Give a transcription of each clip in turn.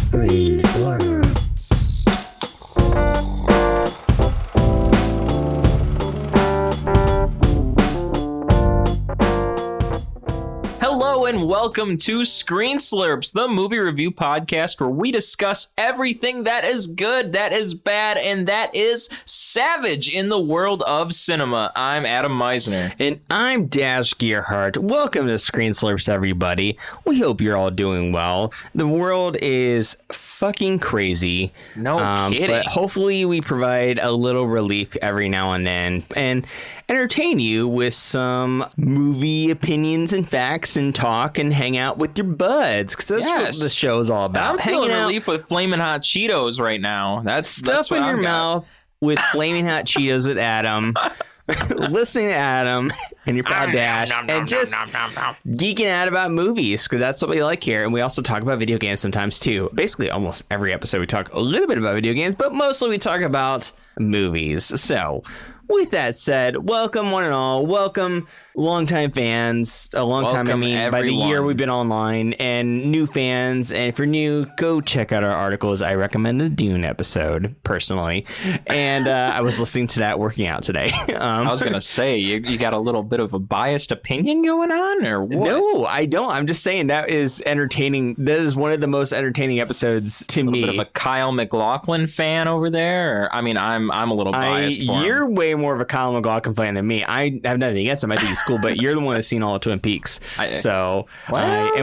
Screen Slurps. Hello and welcome to Screen Slurps, the movie review podcast where we discuss everything that is good, that is bad, and that is savage in the world of cinema. I'm Adam Meisner. And I'm Dash Gearhart. Welcome to Screen Slurps, everybody. We hope you're all doing well. The world is fucking crazy. No kidding. But hopefully we provide a little relief every now and then and entertain you with some movie opinions and facts and talk and hang out with your buds, because that's what the show is all about. I'm feeling relief with Flamin' Hot Cheetos right now. That's in your mouth with Flaming Hot Cheetos with Adam. Listening to Adam and your pal Dash and just geeking out about movies, because that's what we like here. And we also talk about video games sometimes too. Basically almost every episode we talk a little bit about video games, but mostly we talk about movies. So with that said, welcome one and all. Welcome longtime fans. A long time, I mean, everyone. By the year we've been online, and new fans. And if you're new, go check out our articles. I recommend the Dune episode, personally. And I was listening to that working out today. I was going to say, you got a little bit of a biased opinion going on, or what? No, I don't. I'm just saying that is entertaining. That is one of the most entertaining episodes to me. A bit of a Kyle MacLachlan fan over there? Or, I mean, I'm a little biased for him. You're way more of a Kyle MacLachlan fan than me. I have nothing against him. I think he's cool, but you're the one who's seen all of Twin Peaks. And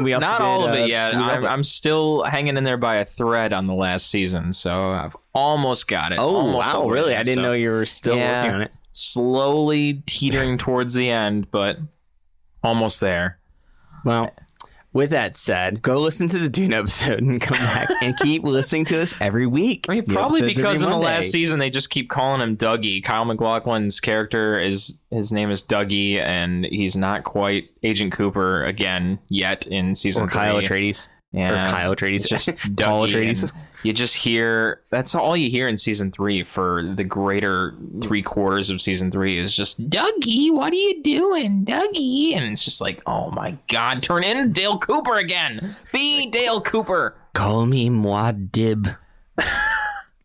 we also not did, all of it yet. I'm still hanging in there by a thread on the last season, so I've almost got it. Oh, wow, really? I didn't know you were still working on it. Slowly teetering towards the end, but almost there. Well, with that said, go listen to the Dune episode and come back and keep listening to us every week. I mean, probably because in the last season they just keep calling him Dougie. Kyle MacLachlan's character his name is Dougie, and he's not quite Agent Cooper again yet in season 3. Kyle Atreides. Yeah, or Kyle Atreides. Just Dougie. Atreides. You just hear, that's all you hear in season 3 for the greater 3/4 of season 3 is just, Dougie, what are you doing, Dougie? And it's just like, oh my God, turn into Dale Cooper again. Be Dale Cooper. Call me Muad'Dib.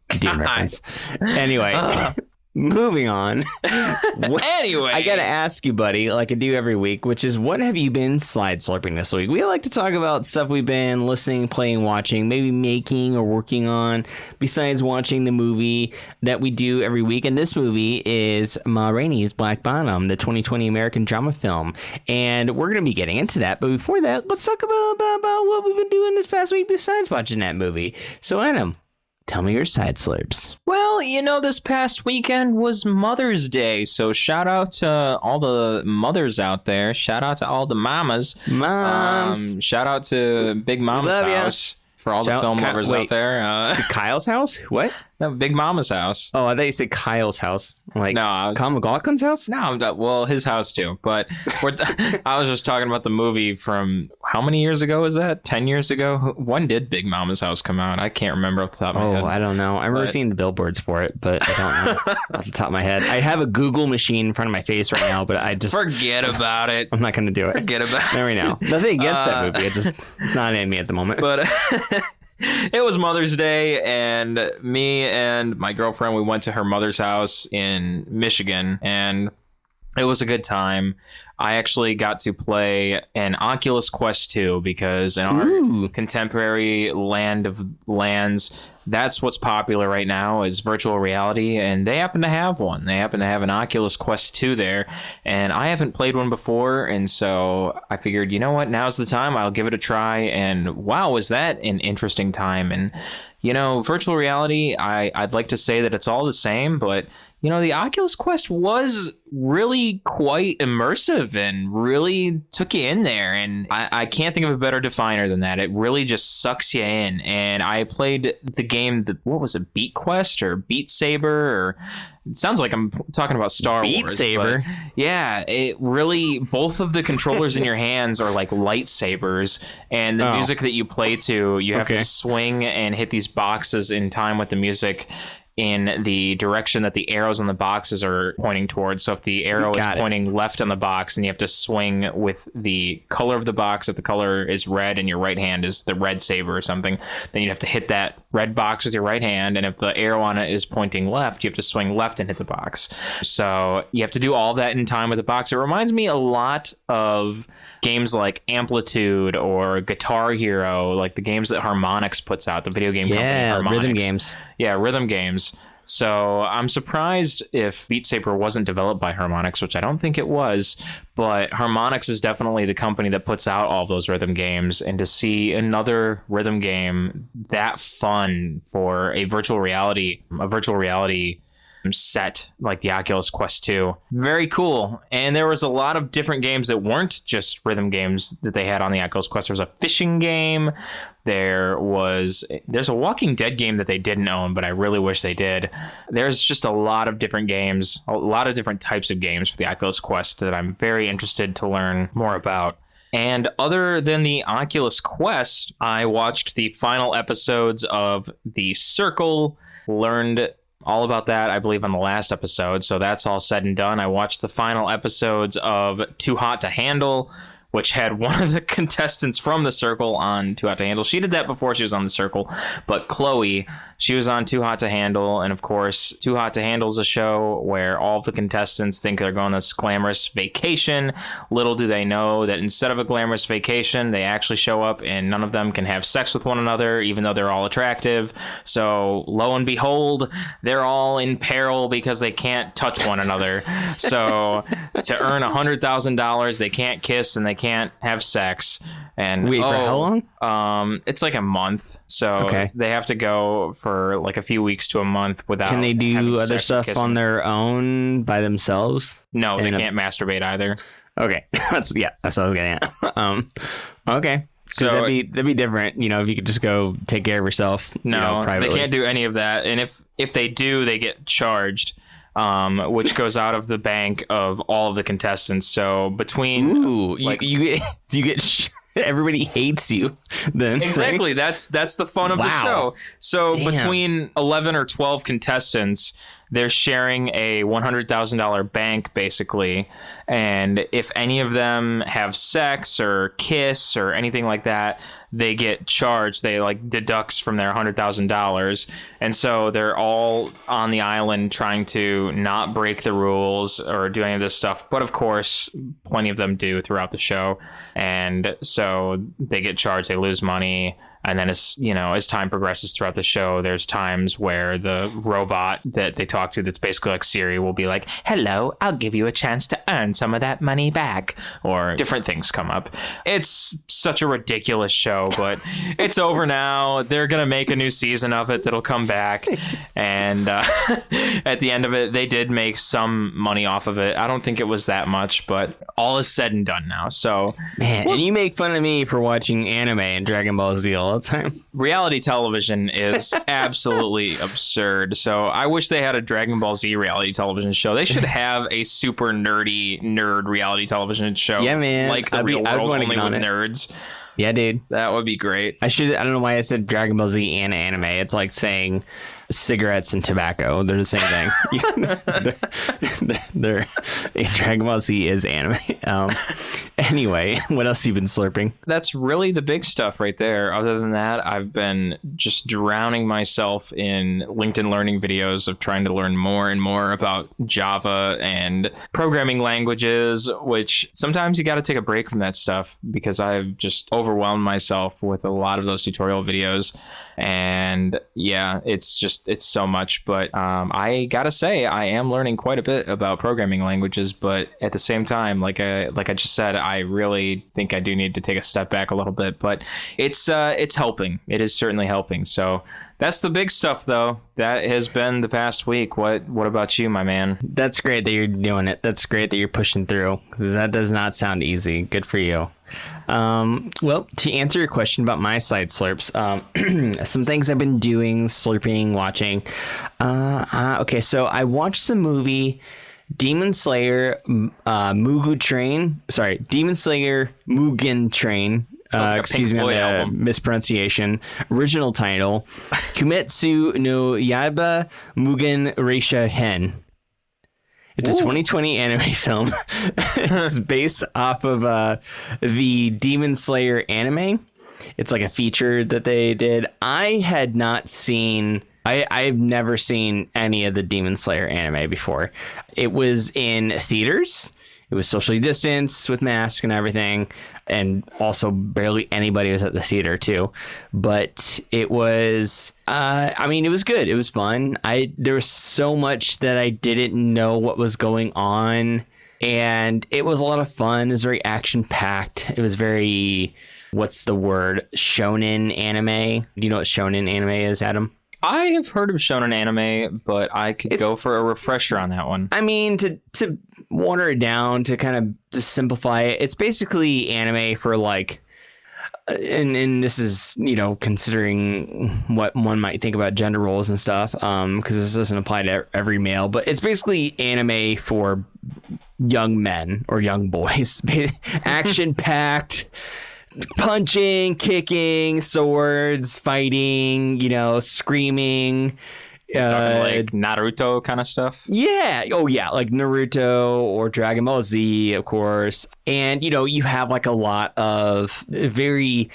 Dune reference. Anyway. Moving on. Anyway, I gotta ask you, buddy, like I do every week, which is, what have you been slide slurping this week? We like to talk about stuff we've been listening, playing, watching, maybe making or working on, besides watching the movie that we do every week. And this movie is Ma Rainey's Black Bottom, the 2020 American drama film. And we're gonna be getting into that. But before that, let's talk about what we've been doing this past week besides watching that movie. So, Adam, tell me your side slurps. Well, this past weekend was Mother's Day, so shout out to all the mothers out there. Shout out to all the mamas. Moms. Shout out to Big Mama's house for all the film lovers out there. To Kyle's house? What? No, Big Mama's house. Oh, I thought you said Kyle's house. Like, no, Kyle MacLachlan's house? No, well, his house too. But I was just talking about the movie from, how many years ago was that? 10 years ago? When did Big Mama's house come out? I can't remember off the top of my head. Oh, I don't know. I remember seeing the billboards for it, but I don't know off the top of my head. I have a Google machine in front of my face right now, but I just... Forget about it. I'm not going to do it. Forget about it. There we know. Nothing against that movie. It's not in me at the moment. But it was Mother's Day, and me and my girlfriend, we went to her mother's house in Michigan, and it was a good time. I actually got to play an Oculus Quest 2 because in our contemporary land of lands, that's what's popular right now is virtual reality, and they happen to have one. They happen to have an Oculus Quest 2 there, and I haven't played one before, and so I figured, you know what, now's the time. I'll give it a try, and wow, was that an interesting time. And virtual reality, I'd like to say that it's all the same, but the Oculus Quest was really quite immersive and really took you in there. And I can't think of a better definer than that. It really just sucks you in. And I played the game, what was it, Beat Quest or Beat Saber? Or it sounds like I'm talking about Star Wars. Beat Saber. Yeah, it really, both of the controllers in your hands are like lightsabers. And the music that you play to, you have to swing and hit these boxes in time with the music. in the direction that the arrows on the boxes are pointing towards. So if the arrow is pointing left on the box, and you have to swing with the color of the box, if the color is red and your right hand is the red saber or something, then you'd have to hit that red box with your right hand. And if the arrow on it is pointing left, you have to swing left and hit the box. So you have to do all that in time with the box. It reminds me a lot of games like Amplitude or Guitar Hero, like the games that Harmonix puts out, the video game company Harmonix. Rhythm games. Yeah, rhythm games. So I'm surprised if Beat Saber wasn't developed by Harmonix, which I don't think it was, but Harmonix is definitely the company that puts out all those rhythm games. And to see another rhythm game that fun for a virtual reality set like the Oculus Quest 2. Very cool. And there was a lot of different games that weren't just rhythm games that they had on the Oculus Quest. There was a fishing game. There's a Walking Dead game that they didn't own, but I really wish they did. There's just a lot of different games, a lot of different types of games for the Oculus Quest that I'm very interested to learn more about. And other than the Oculus Quest, I watched the final episodes of The Circle, learned all about that, I believe, on the last episode. So that's all said and done. I watched the final episodes of Too Hot to Handle, which had one of the contestants from The Circle on Too Hot to Handle. She did that before she was on The Circle, but Chloe, she was on Too Hot to Handle. And of course, Too Hot to Handle is a show where all of the contestants think they're going on this glamorous vacation. Little do they know that instead of a glamorous vacation, they actually show up and none of them can have sex with one another, even though they're all attractive. So lo and behold, they're all in peril because they can't touch one another. So to earn $100,000, they can't kiss and they can't have sex. And wait, for how long? It's like a month. So they have to go for like a few weeks to a month without. Can they do other stuff on their own by themselves? No, they can't masturbate either. Okay, that's what I was getting at. Okay. So that'd be different, if you could just go take care of yourself. No, privately. They can't do any of that. And if they do, they get charged. Which goes out of the bank of all of the contestants. So between you get everybody hates you then. Exactly. Right? That's the fun of the show. So between 11 or 12 contestants, they're sharing a $100,000 bank basically. And if any of them have sex or kiss or anything like that, they get charged. They deducts from their $100,000. And so they're all on the island trying to not break the rules or do any of this stuff. But of course, plenty of them do throughout the show. And so they get charged. They lose money. And then as time progresses throughout the show, there's times where the robot that they talk to, that's basically like Siri, will be like, "Hello, I'll give you a chance to earn some of that money back," or different things come up. It's such a ridiculous show, but it's over now. They're going to make a new season of it that'll come back. And at the end of it, they did make some money off of it. I don't think it was that much, but all is said and done now. So, man, and you make fun of me for watching anime and Dragon Ball Z all the time. Reality television is absolutely absurd. So I wish they had a Dragon Ball Z reality television show. They should have a super nerd reality television show. Yeah, man. Like the real world, only with nerds. Yeah, dude. That would be great. I don't know why I said Dragon Ball Z and anime. It's like saying cigarettes and tobacco. They're the same thing. they're Dragon Ball Z is anime. Anyway, what else have you been slurping? That's really the big stuff right there. Other than that, I've been just drowning myself in LinkedIn learning videos of trying to learn more and more about Java and programming languages, which sometimes you got to take a break from that stuff because I've just overwhelmed myself with a lot of those tutorial videos. And yeah, it's so much. But I gotta say, I am learning quite a bit about programming languages. But at the same time, like I just said, I really think I do need to take a step back a little bit. But it's helping. It is certainly helping. So that's the big stuff, though. That has been the past week. What about you, my man? That's great that you're doing it. That's great that you're pushing through, because that does not sound easy. Good for you. Well, to answer your question about my side slurps, some things I've been doing, slurping, watching. Okay, so I watched the movie Demon Slayer Mugen Train. Sounds like a excuse Pink me on Floyd the album. mispronunciation. Original title: Kumetsu no Yaiba Mugen Reisha Hen. It's a 2020 anime film. It's based off of the Demon Slayer anime. It's like a feature that they did. I've never seen any of the Demon Slayer anime before. It was in theaters. It was socially distanced with masks and everything. And also barely anybody was at the theater too. But it was, it was good. It was fun. There was so much that I didn't know what was going on. And it was a lot of fun. It was very action packed. It was very, what's the word? Shonen anime. Do you know what shonen anime is, Adam? I have heard of shonen anime, but I could go for a refresher on that one. I mean, to water it down, to kind of just simplify it, it's basically anime for like, and this is, considering what one might think about gender roles and stuff, because this doesn't apply to every male, but it's basically anime for young men or young boys. Action packed. Punching, kicking, swords, fighting, screaming. Talking like Naruto kind of stuff. Yeah. Oh, yeah. Like Naruto or Dragon Ball Z, of course. And, you have like a lot of very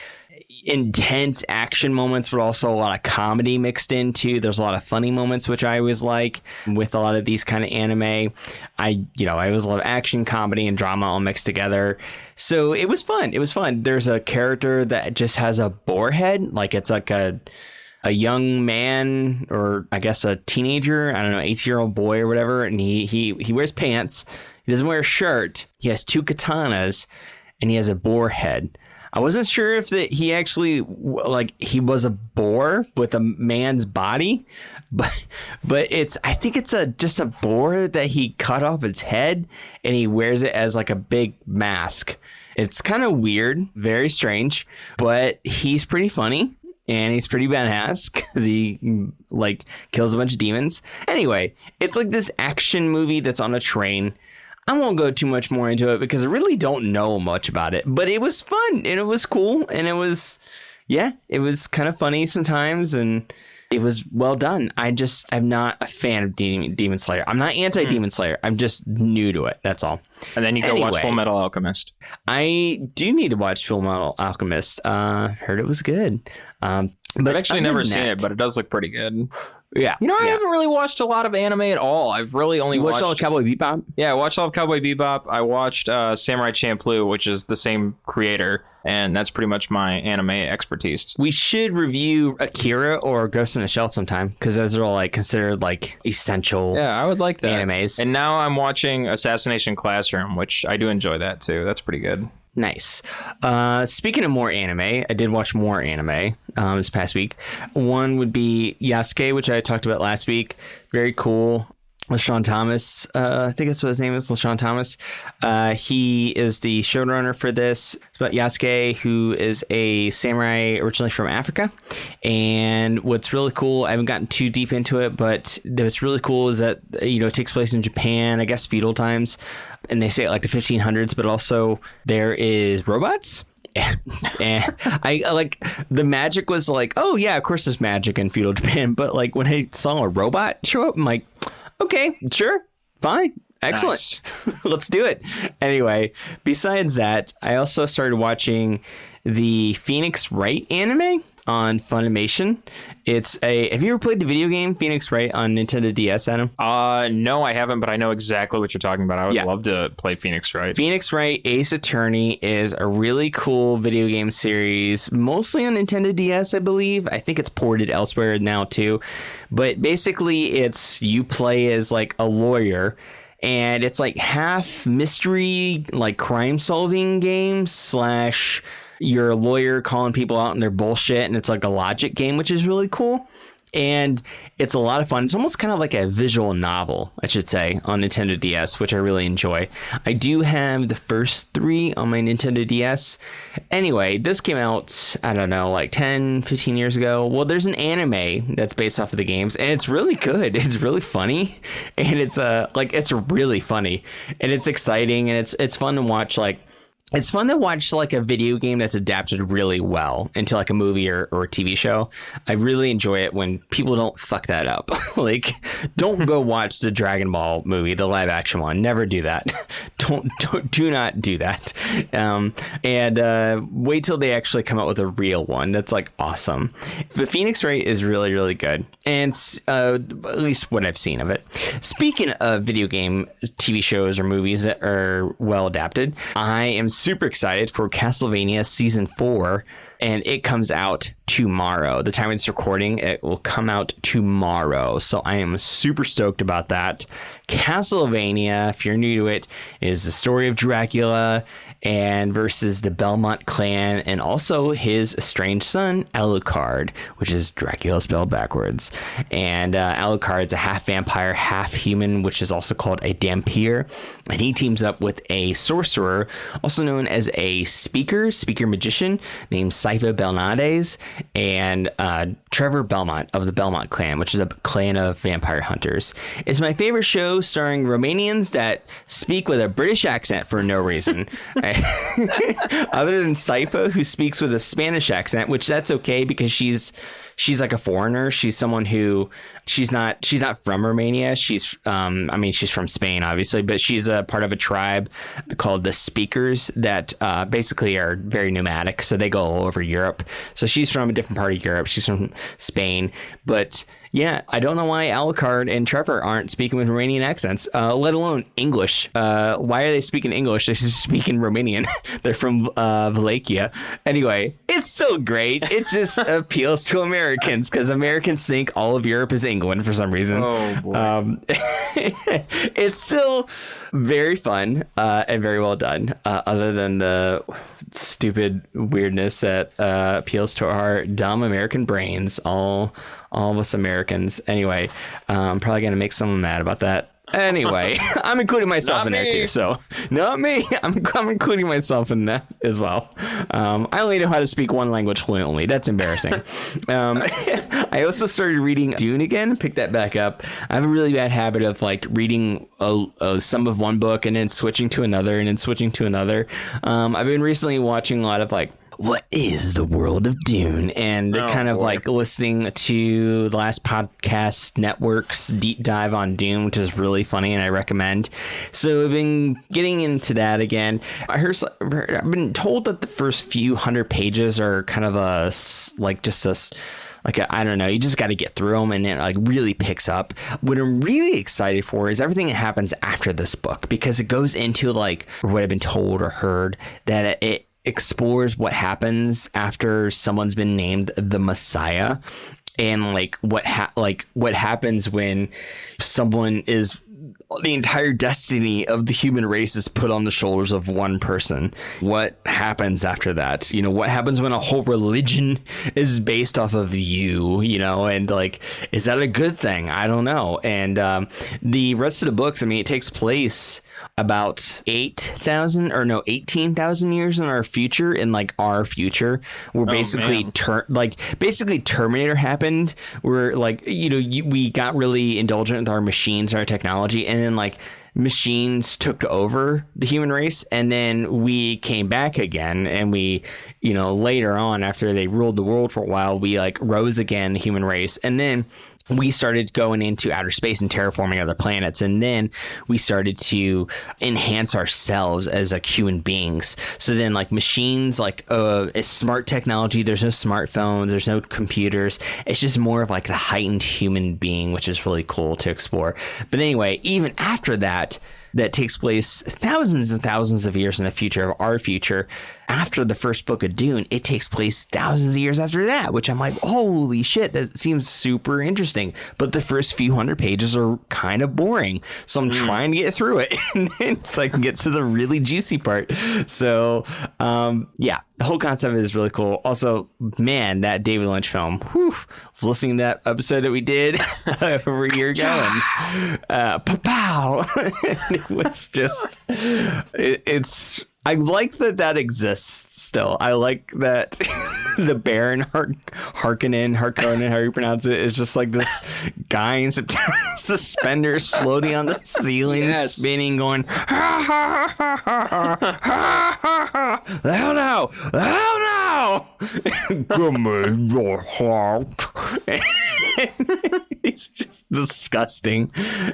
intense action moments, but also a lot of comedy mixed in too. There's a lot of funny moments, which I always like with a lot of these kind of anime. I always love action, comedy, and drama all mixed together. So it was fun. There's a character that just has a boar head. Like it's like a young man, or I guess a teenager, I don't know, 18-year-old boy or whatever. And he wears pants. He doesn't wear a shirt. He has 2 katanas and he has a boar head. I wasn't sure if that he actually he was a boar with a man's body, but I think it's just a boar that he cut off its head and he wears it as like a big mask. It's kind of weird, very strange, but he's pretty funny and he's pretty badass because he kills a bunch of demons. Anyway, it's like this action movie that's on a train. I won't go too much more into it because I really don't know much about it, but it was fun and it was cool and it was kind of funny sometimes and it was well done. I'm not a fan of Demon Slayer. I'm not anti-Demon Slayer. I'm just new to it. That's all. And then you go watch Full Metal Alchemist. I do need to watch Full Metal Alchemist. Heard it was good. But I've actually never seen it, but it does look pretty good. Yeah. I haven't really watched a lot of anime at all. I've really only watched all of Cowboy Bebop? Yeah, I watched all of Cowboy Bebop. I watched Samurai Champloo, which is the same creator, and that's pretty much my anime expertise. We should review Akira or Ghost in the Shell sometime, because those are all considered essential. Yeah, I would like that. Animes. And now I'm watching Assassination Classroom, which I do enjoy that too. That's pretty good. Nice. Speaking of more anime, I did watch more anime this past week. One would be Yasuke, which I talked about last week. Very cool. LaShawn Thomas, I think that's what his name is, LaShawn Thomas. He is the showrunner for this. It's about Yasuke, who is a samurai originally from Africa. And what's really cool, I haven't gotten too deep into it, but what's really cool is that, it takes place in Japan, I guess feudal times. And they say it the 1500s, but also there is robots. And I the magic was oh yeah, of course there's magic in feudal Japan. But when I saw a robot show up, I'm like, okay, sure, fine, excellent. Nice. Let's do it. Anyway, besides that, I also started watching the Phoenix Wright anime on Funimation. Have you ever played the video game Phoenix Wright on Nintendo DS, Adam? No, I haven't, but I know exactly what you're talking about. I would love to play Phoenix Wright. Phoenix Wright Ace Attorney is a really cool video game series, mostly on Nintendo DS, I believe. I think it's ported elsewhere now too. But basically you play as a lawyer, and it's half mystery, crime solving game / you're a lawyer calling people out on their bullshit, and it's a logic game, which is really cool. And it's a lot of fun. It's almost kind of like a visual novel, I should say, on Nintendo DS, which I really enjoy. I do have the first 3 on my Nintendo DS. Anyway, this came out, I don't know, 10, 15 years ago. Well, there's an anime that's based off of the games, and it's really good. It's really funny, and it's really funny, and it's exciting, and it's fun to watch, It's fun to watch like a video game that's adapted really well into like a movie or a TV show. I really enjoy it when people don't fuck that up. Like, don't go watch the Dragon Ball movie, the live action one. Never do that. Do not do that. And wait till they actually come out with a real one. That's like awesome. But Phoenix Wright is really, really good. And at least what I've seen of it. Speaking of video game TV shows or movies that are well adapted, I am super excited for Castlevania Season 4, and it comes out tomorrow. The time it's recording, it will come out tomorrow. So I am super stoked about that. Castlevania, if you're new to it, is the story of Dracula and versus the Belmont clan and also his estranged son, Alucard, which is Dracula spelled backwards. And Alucard's a half vampire, half human, which is also called a Dhampir. And he teams up with a sorcerer, also known as a speaker magician named Sypha Belnades, and Trevor Belmont of the Belmont clan, which is a clan of vampire hunters. It's my favorite show starring Romanians that speak with a British accent for no reason. Other than Sypha, who speaks with a Spanish accent, which that's okay because she's like a foreigner. She's someone who she's not from Romania. She's from Spain, obviously, but she's a part of a tribe called the Speakers that basically are very nomadic. So they go all over Europe. So she's from a different part of Europe. She's from Spain, but yeah, I don't know why Alucard and Trevor aren't speaking with Romanian accents, let alone English. Why are they speaking English? They're speaking Romanian. They're from Wallachia. Anyway, it's so great. It just appeals to Americans because Americans think all of Europe is England for some reason. Oh, boy. It's still very fun and very well done, other than the stupid weirdness that appeals to our dumb American brains, all of us Americans. Anyway, I'm probably going to make someone mad about that. Anyway, I'm including myself in there too. So not me. I'm including myself in that as well. I only know how to speak one language fluently. That's embarrassing. I also started reading Dune again. Pick that back up. I have a really bad habit of like reading some of one book and then switching to another and then switching to another. I've been recently watching a lot of like, what is the world of Dune? And like listening to the Last Podcast Network's deep dive on Dune, which is really funny and I recommend. So I've been getting into that again. I've been told that the first few hundred pages are kind of I don't know, you just got to get through them and it like really picks up. What I'm really excited for is everything that happens after this book, because it goes into like what I've been told or heard that it explores what happens after someone's been named the Messiah, and like what happens when someone is the entire destiny of the human race is put on the shoulders of one person. What happens after that? You know, what happens when a whole religion is based off of you know, and like, is that a good thing? I don't know. And the rest of the books, I mean, it takes place about 18,000 years in our future, in like our future, where basically Terminator happened, where like, you know, we got really indulgent with our machines, our technology, and then like machines took over the human race, and then we came back again, and we, you know, later on after they ruled the world for a while, we like rose again, the human race, and then we started going into outer space and terraforming other planets. And then we started to enhance ourselves as like human beings. So then like machines, like it's smart technology. There's no smartphones. There's no computers. It's just more of like the heightened human being, which is really cool to explore. But anyway, even after that takes place thousands and thousands of years in the future of our future. After the first book of Dune, it takes place thousands of years after that, which I'm like, holy shit, that seems super interesting. But the first few hundred pages are kind of boring. So I'm trying to get through it and then so I can get to the really juicy part. So, yeah, the whole concept is really cool. Also, man, that David Lynch film, I was listening to that episode that we did over a year ago, and pow! It was just, it's I like that exists still. I like that the Baron Harkonnen, how you pronounce it, is just like this guy in suspenders floating on the ceiling, spinning, going, ha, ha, ha, ha, ha, ha, ha. Oh no! Oh no! Give me your heart. He's just disgusting.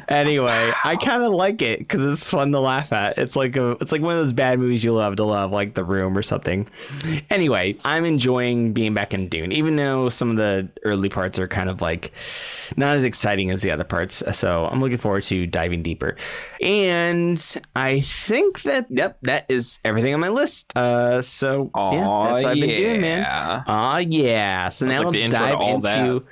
Anyway, I kind of like it because it's fun to laugh at. It's like one of those bad movies you love to love, like The Room or something. Anyway, I'm enjoying being back in Dune, even though some of the early parts are kind of like not as exciting as the other parts. So I'm looking forward to diving deeper. And I think that that is everything on my list. So yeah, that's what I've been doing, man. Yeah. So now let's dive into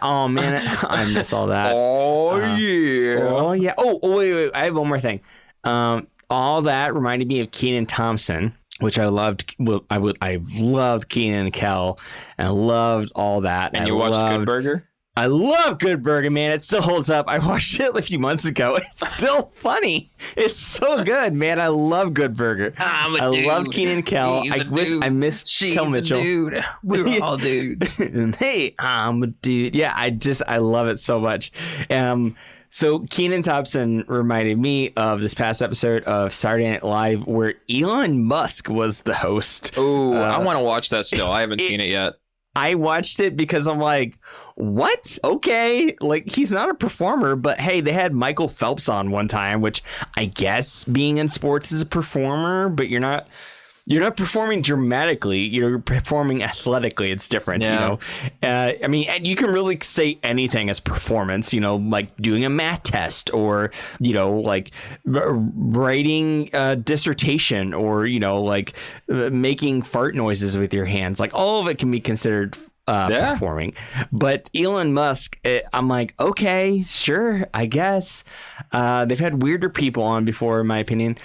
oh man, I miss all that. Oh yeah. Oh wait. I have one more thing. All that reminded me of Kenan Thompson, which I loved. I loved Kenan and Kel, and I loved all that. And you watched Good Burger? I love Good Burger, man. It still holds up. I watched it a few months ago. It's still funny. It's so good, man. I love Good Burger. I love Kenan and Kel. I miss Kel Mitchell. A dude. We're all dudes. And hey, I'm a dude. Yeah, I love it so much. So Kenan Thompson reminded me of this past episode of Saturday Night Live where Elon Musk was the host. Oh, I want to watch that still. I haven't seen it yet. I watched it because I'm like, what? Okay. Like, he's not a performer, but hey, they had Michael Phelps on one time, which I guess being in sports is a performer, but you're not performing dramatically. You're performing athletically. It's different, you know. I mean, and you can really say anything as performance, you know, like doing a math test or, you know, like writing a dissertation or, you know, like making fart noises with your hands. Like all of it can be considered performing. But Elon Musk, I'm like, okay, sure, I guess. They've had weirder people on before, in my opinion.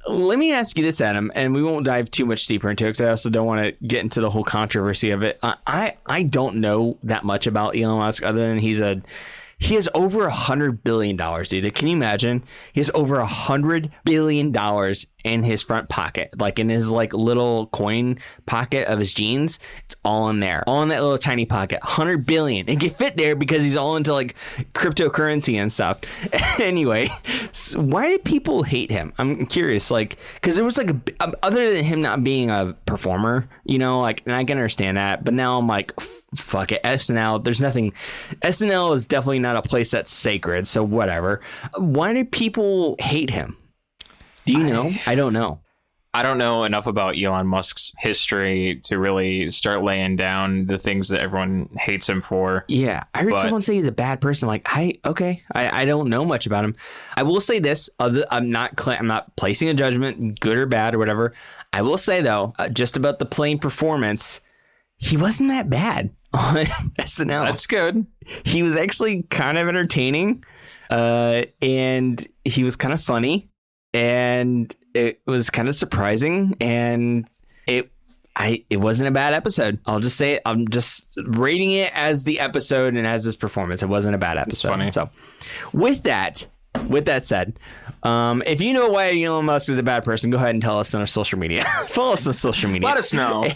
Let me ask you this, Adam, and we won't dive too much deeper into it because I also don't want to get into the whole controversy of it. I don't know that much about Elon Musk other than he has over $100 billion, dude. Can you imagine? He has over $100 billion in his front pocket, like in his like little coin pocket of his jeans. It's all in there, all in that little tiny pocket. 100 billion. It can fit there because he's all into like cryptocurrency and stuff. Anyway, so why did people hate him? I'm curious, like, because there was like other than him not being a performer, you know, like, and I can understand that, but now I'm like, fuck it, SNL. There's nothing. SNL is definitely not a place that's sacred. So whatever. Why did people hate him? Do you know? I don't know. I don't know enough about Elon Musk's history to really start laying down the things that everyone hates him for. Yeah, I heard someone say he's a bad person. Like, I don't know much about him. I will say this: I'm not placing a judgment, good or bad or whatever. I will say though, just about the plain performance, he wasn't that bad on SNL. That's good. He was actually kind of entertaining, and he was kind of funny. And it was kind of surprising, and it wasn't a bad episode. I'll just say it. I'm just rating it as the episode and as his performance. It wasn't a bad episode. Funny. So with that said, if you know why Elon Musk is a bad person, go ahead and tell us on our social media. Follow us on social media. Let us know.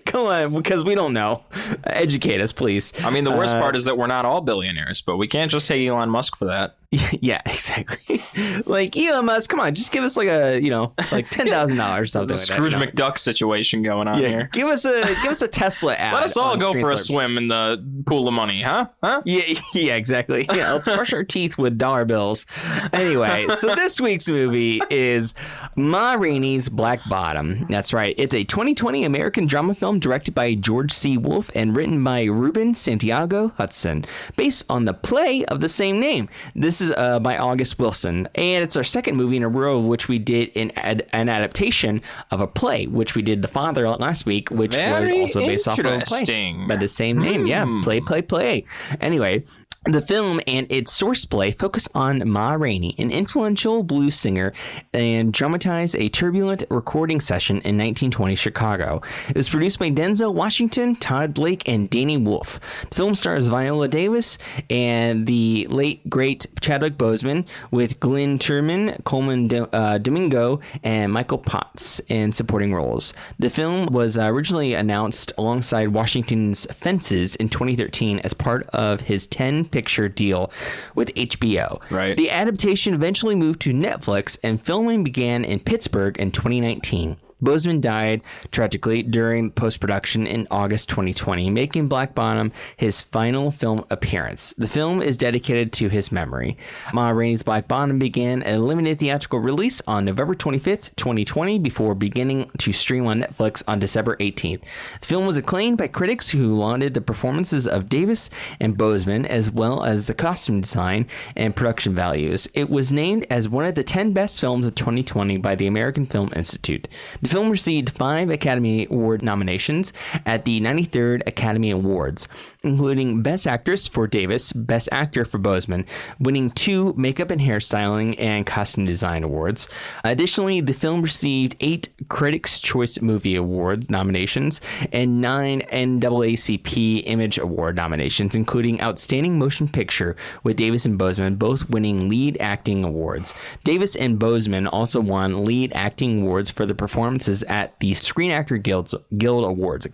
Come on, because we don't know. Educate us, please. I mean, the worst part is that we're not all billionaires, but we can't just hate Elon Musk for that. Yeah, exactly. Like, Elon Musk, come on, just give us like a, you know, like $10,000 or something. There's a Scrooge McDuck situation going on here. Give us a Tesla ad. Let us all go for a swim in the pool of money, huh? Yeah, exactly. Yeah, let's brush our teeth with dollar bills. Anyway, so this week's movie is Ma Rainey's Black Bottom. That's right. It's a 2020 American drama film directed by George C. Wolfe and written by Ruben Santiago Hudson, based on the play of the same name. This is by August Wilson, and it's our second movie in a row which we did an adaptation of a play, which we did The Father last week, which was also based off of a play by the same name. Yeah, play. Anyway, The film and its source play focus on Ma Rainey, an influential blues singer, and dramatize a turbulent recording session in 1920 Chicago. It was produced by Denzel Washington, Todd Blake, and Danny Wolfe. The film stars Viola Davis and the late, great Chadwick Boseman, with Glenn Turman, Coleman Domingo, and Michael Potts in supporting roles. The film was originally announced alongside Washington's Fences in 2013 as part of his 10-picture deal with HBO. Right. The adaptation eventually moved to Netflix, and filming began in Pittsburgh in 2019. Boseman died tragically during post-production in August 2020, making Black Bottom his final film appearance. The film is dedicated to his memory. Ma Rainey's Black Bottom began a limited theatrical release on November 25th, 2020, before beginning to stream on Netflix on December 18th. The film was acclaimed by critics who lauded the performances of Davis and Boseman, as well as the costume design and production values. It was named as one of the 10 best films of 2020 by the American Film Institute. The film received 5 Academy Award nominations at the 93rd Academy Awards, including Best Actress for Davis, Best Actor for Boseman, winning 2 Makeup and Hairstyling and Costume Design Awards. Additionally, the film received 8 Critics' Choice Movie Awards nominations and 9 NAACP Image Award nominations, including Outstanding Motion Picture, with Davis and Boseman both winning lead acting awards. Davis and Boseman also won lead acting awards for the performances at the Screen Actor Guild Awards,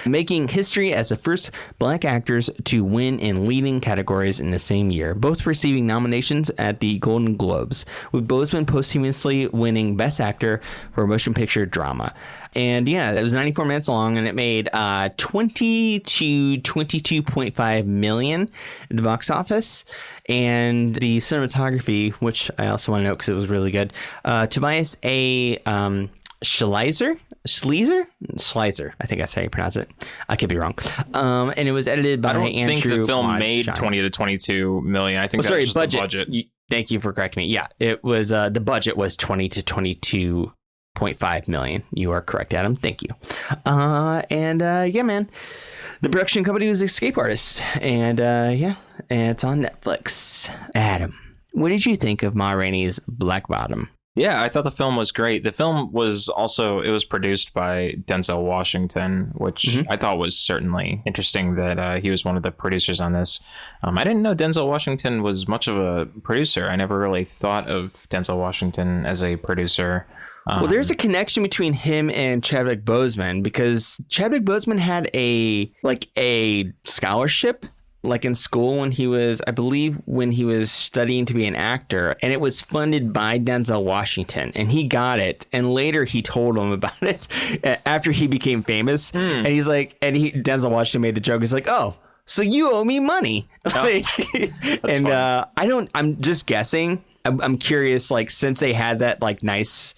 making history as the first black actors to win in leading categories in the same year, both receiving nominations at the Golden Globes, with Boseman posthumously winning Best Actor for Motion Picture Drama. And yeah, it was 94 minutes long, and it made 20 to 22.5 million at the box office. And the cinematography, which I also want to note because it was really good, Tobias A. Schleiser, I think that's how you pronounce it. I could be wrong. And it was edited by Andrew. I don't think the film made 20 to 22 million. I think that's just the budget. Thank you for correcting me. Yeah, it was the budget was 20 to 22.5 million. You are correct, Adam. Thank you. Yeah, man. The production company was Escape Artists, and and it's on Netflix. Adam, what did you think of Ma Rainey's Black Bottom? Yeah, I thought the film was great. The film was also, it was produced by Denzel Washington, which I thought was certainly interesting that he was one of the producers on this. I didn't know Denzel Washington was much of a producer. I never really thought of Denzel Washington as a producer. Well, there's a connection between him and Chadwick Boseman, because Chadwick Boseman had a scholarship in school when he was studying to be an actor, and it was funded by Denzel Washington, and he got it, and later he told him about it after he became famous, and he's like, Denzel Washington made the joke, he's like, oh, so you owe me money. I'm just guessing. I'm curious, since they had that nice,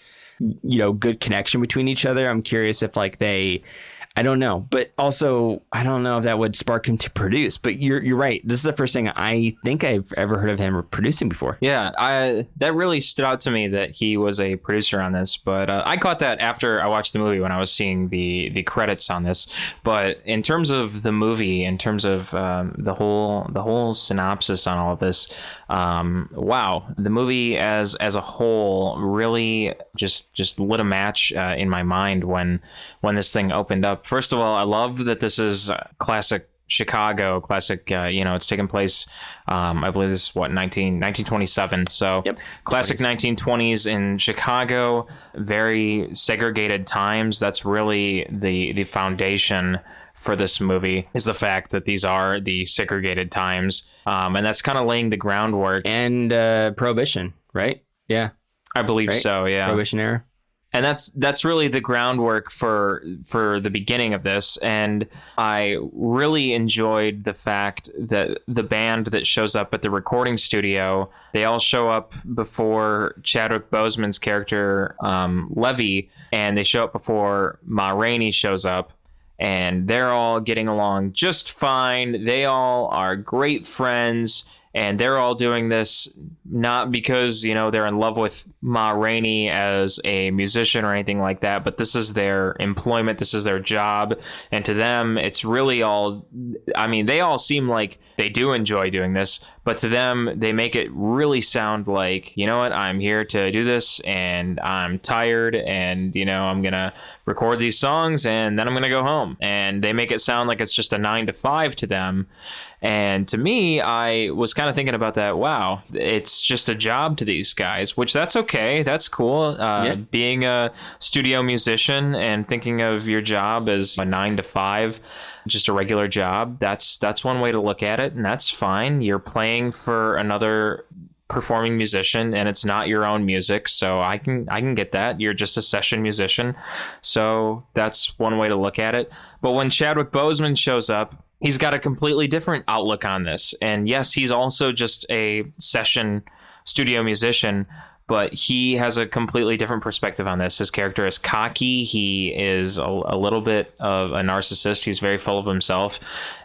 good connection between each other, I'm curious if I don't know, but also I don't know if that would spark him to produce. But you're right. This is the first thing I think I've ever heard of him producing before. Yeah, that really stood out to me that he was a producer on this. But I caught that after I watched the movie when I was seeing the credits on this. But in terms of the movie, in terms of the whole synopsis on all of this, wow, the movie as a whole really just lit a match in my mind when this thing opened up. First of all, I love that this is classic Chicago, it's taken place, I believe this is 1927. So yep. Classic 1920s in Chicago, very segregated times. That's really the foundation for this movie, is the fact that these are the segregated times. And that's kind of laying the groundwork. And Prohibition, right? Yeah. I believe so, yeah. Prohibition era. And that's really the groundwork for the beginning of this. And I really enjoyed the fact that the band that shows up at the recording studio, they all show up before Chadwick Boseman's character, Levy, and they show up before Ma Rainey shows up. And they're all getting along just fine. They all are great friends. And they're all doing this not because, they're in love with Ma Rainey as a musician or anything like that, but this is their employment. This is their job. And to them, it's really all, they all seem like they do enjoy doing this, but to them, they make it really sound like, you know what, I'm here to do this and I'm tired and, I'm going to record these songs and then I'm going to go home. And they make it sound like it's just a 9 to 5 to them. And to me, I was kind of thinking about that. Wow, it's just a job to these guys, which that's okay. That's cool. Being a studio musician and thinking of your job as a 9 to 5, just a regular job. That's one way to look at it. And that's fine. You're playing for another performing musician and it's not your own music. So I can get that. You're just a session musician. So that's one way to look at it. But when Chadwick Boseman shows up, he's got a completely different outlook on this. And yes, he's also just a session studio musician, but he has a completely different perspective on this. His character is cocky. He is a little bit of a narcissist. He's very full of himself,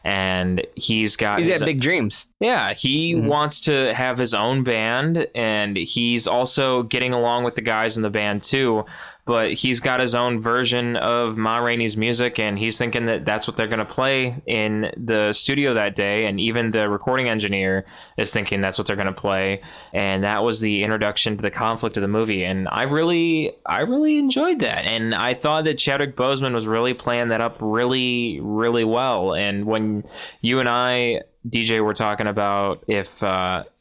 and he's got big dreams. Yeah, he wants to have his own band, and he's also getting along with the guys in the band too. But he's got his own version of Ma Rainey's music, and he's thinking that that's what they're going to play in the studio that day. And even the recording engineer is thinking that's what they're going to play. And that was the introduction to the conflict of the movie. And I really enjoyed that. And I thought that Chadwick Boseman was really playing that up really, really well. And when you and I, DJ, were talking about if,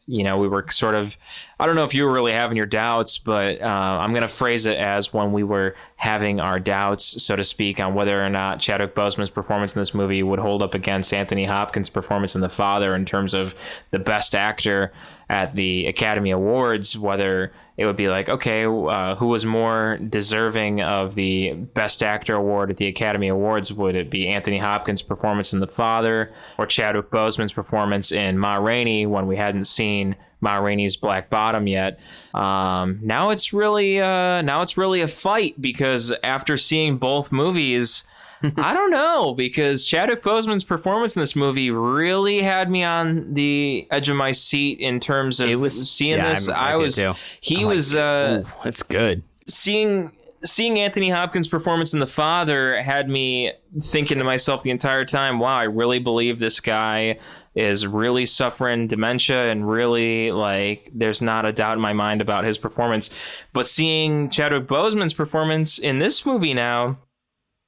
we were sort of, I don't know if you were really having your doubts, but I'm going to phrase it as when we were having our doubts, so to speak, on whether or not Chadwick Boseman's performance in this movie would hold up against Anthony Hopkins' performance in The Father in terms of the best actor at the Academy Awards, whether it would be like, okay, who was more deserving of the Best Actor award at the Academy Awards? Would it be Anthony Hopkins' performance in The Father or Chadwick Boseman's performance in Ma Rainey when we hadn't seen Ma Rainey's Black Bottom yet? Now it's really a fight, because after seeing both movies, I don't know, because Chadwick Boseman's performance in this movie really had me on the edge of my seat in terms of seeing this. That's good. Seeing Anthony Hopkins' performance in The Father had me thinking to myself the entire time, wow, I really believe this guy is really suffering dementia, and really, like, there's not a doubt in my mind about his performance. But seeing Chadwick Boseman's performance in this movie now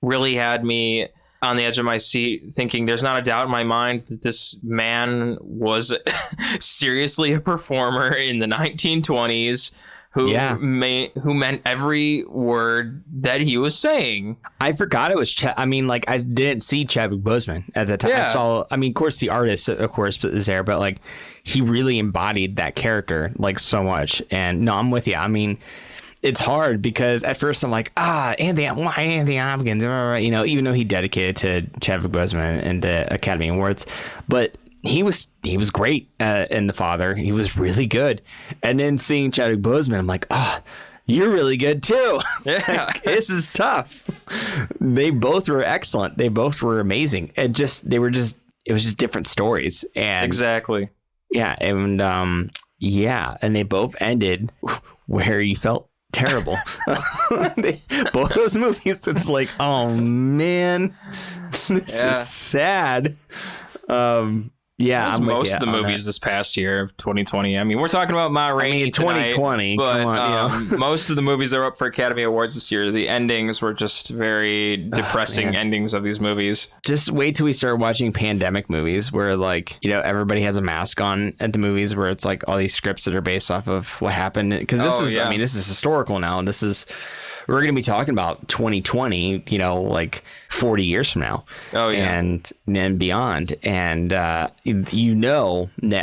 really had me on the edge of my seat, thinking there's not a doubt in my mind that this man was seriously a performer in the 1920s who meant every word that he was saying. I forgot it was I didn't see Chadwick Boseman at the time. Yeah. I saw, of course, the artist, of course, is there, but like he really embodied that character like so much. And no, I'm with you. It's hard because at first I'm like, why Anthony Hopkins? Even though he dedicated to Chadwick Boseman and the Academy Awards, but he was great in The Father. He was really good. And then seeing Chadwick Boseman, I'm like, you're really good too. Yeah. This is tough. They both were excellent. They both were amazing. It was just different stories. And exactly. Yeah. And and they both ended where you felt terrible. Both those movies, it's like, oh man, this is sad. Most of the movies this past year of 2020. We're talking about Ma Rainey in 2020, tonight, but come on, most of the movies that were up for Academy Awards this year, the endings were just very depressing endings of these movies. Just wait till we start watching pandemic movies where everybody has a mask on at the movies, where it's like all these scripts that are based off of what happened. Because this is historical now, and we're going to be talking about 2020, 40 years from now. Oh, yeah. And then beyond. And, that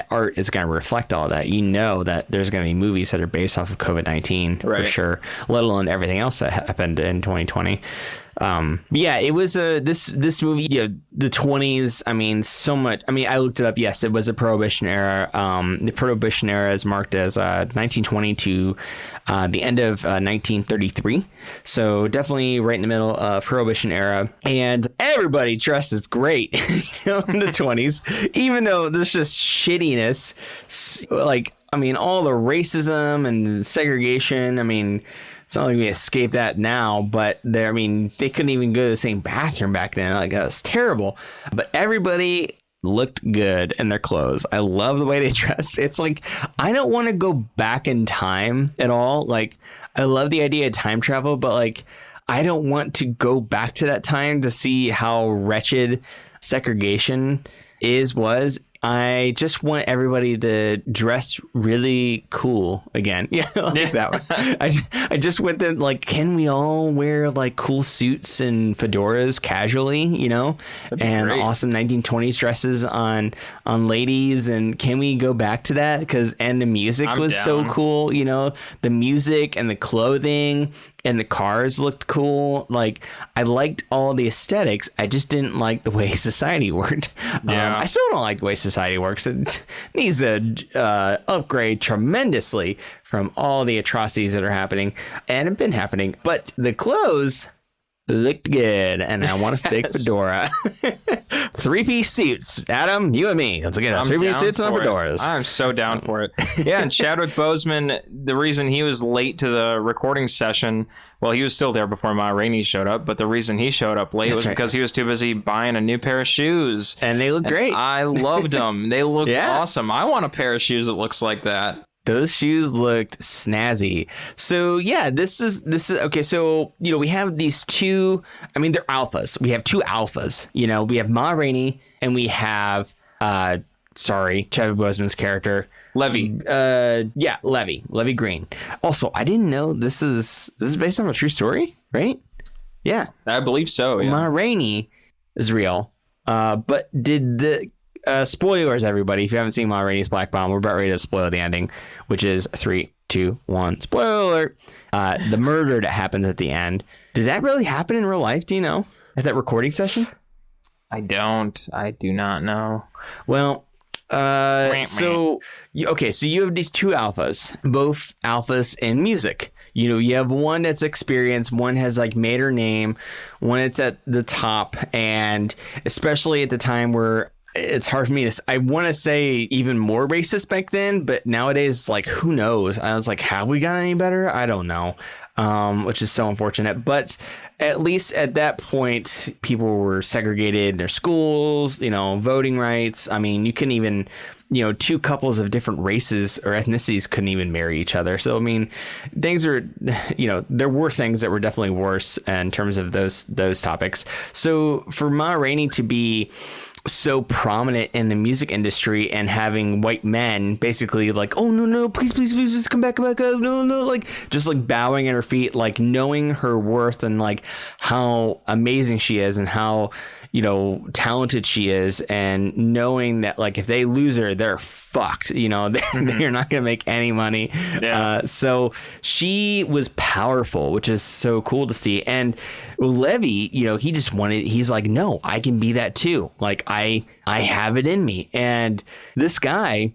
art is going to reflect all that. That there's going to be movies that are based off of COVID-19 for sure, let alone everything else that happened in 2020. Yeah, it was this movie, the 20s. I mean, so much. I mean, I looked it up. Yes, it was a Prohibition era. The Prohibition era is marked as 1920 to the end of 1933. So definitely right in the middle of Prohibition era. And everybody dresses great, in the 20s, even though there's just shittiness. Like, I mean, all the racism and segregation. I mean, it's not like we escape that now, but they couldn't even go to the same bathroom back then. Like, that was terrible. But everybody looked good in their clothes. I love the way they dressed. It's like, I don't want to go back in time at all. Like, I love the idea of time travel, but like, I don't want to go back to that time to see how wretched segregation was. I just want everybody to dress really cool again. Yeah, like that one. I just went to, like, can we all wear like cool suits and fedoras casually, and great. Awesome 1920s dresses on ladies, and can we go back to that? And the music was down. So cool, the music and the clothing and the cars looked cool. Like, I liked all the aesthetics. I just didn't like the way society worked. Yeah. I still don't like the way society works. It needs to upgrade tremendously from all the atrocities that are happening and have been happening. But the clothes looked good, and I want a big fedora. 3-piece suits. Adam, you and me. Let's get 3-piece suits and fedoras. I'm so down for it. Yeah, and Chadwick Boseman, the reason he was late to the recording session, well, he was still there before Ma Rainey showed up, but the reason he showed up late was because he was too busy buying a new pair of shoes. And they look great. I loved them. They looked awesome. I want a pair of shoes that looks like that. Those shoes looked snazzy. So yeah, this is okay. So, we have these two, they're alphas. We have two alphas, we have Ma Rainey and we have, Chadwick Boseman's character. Levy. Levy Green. Also, I didn't know this is based on a true story, right? Yeah. I believe so. Yeah. Ma Rainey is real. But did the, spoilers, everybody. If you haven't seen Ma Rainey's Black Bomb, we're about ready to spoil the ending, which is 3, 2, 1. Spoiler alert. The murder that happens at the end. Did that really happen in real life? Do you know? At that recording session? I do not know. Well, so you have these two alphas, both alphas in music. You have one that's experienced, one has like made her name, one that's at the top, and especially at the time where it's hard for me to, I want to say even more racist back then, but nowadays, like, who knows? I was like, have we got any better? I don't know, which is so unfortunate. But at least at that point, people were segregated in their schools, voting rights. I mean, you couldn't even, two couples of different races or ethnicities couldn't even marry each other. So, I mean, things are, there were things that were definitely worse in terms of those topics. So for Ma Rainey to be so prominent in the music industry and having white men basically like, oh no, please come back, no, like just like bowing at her feet, like knowing her worth and like how amazing she is and how talented she is, and to that like if they lose her, they're fucked. They're not gonna make any money. So she was powerful, which is so cool to see. And Levy, he's like, no, I can be that too. Like I have it in me. And this guy,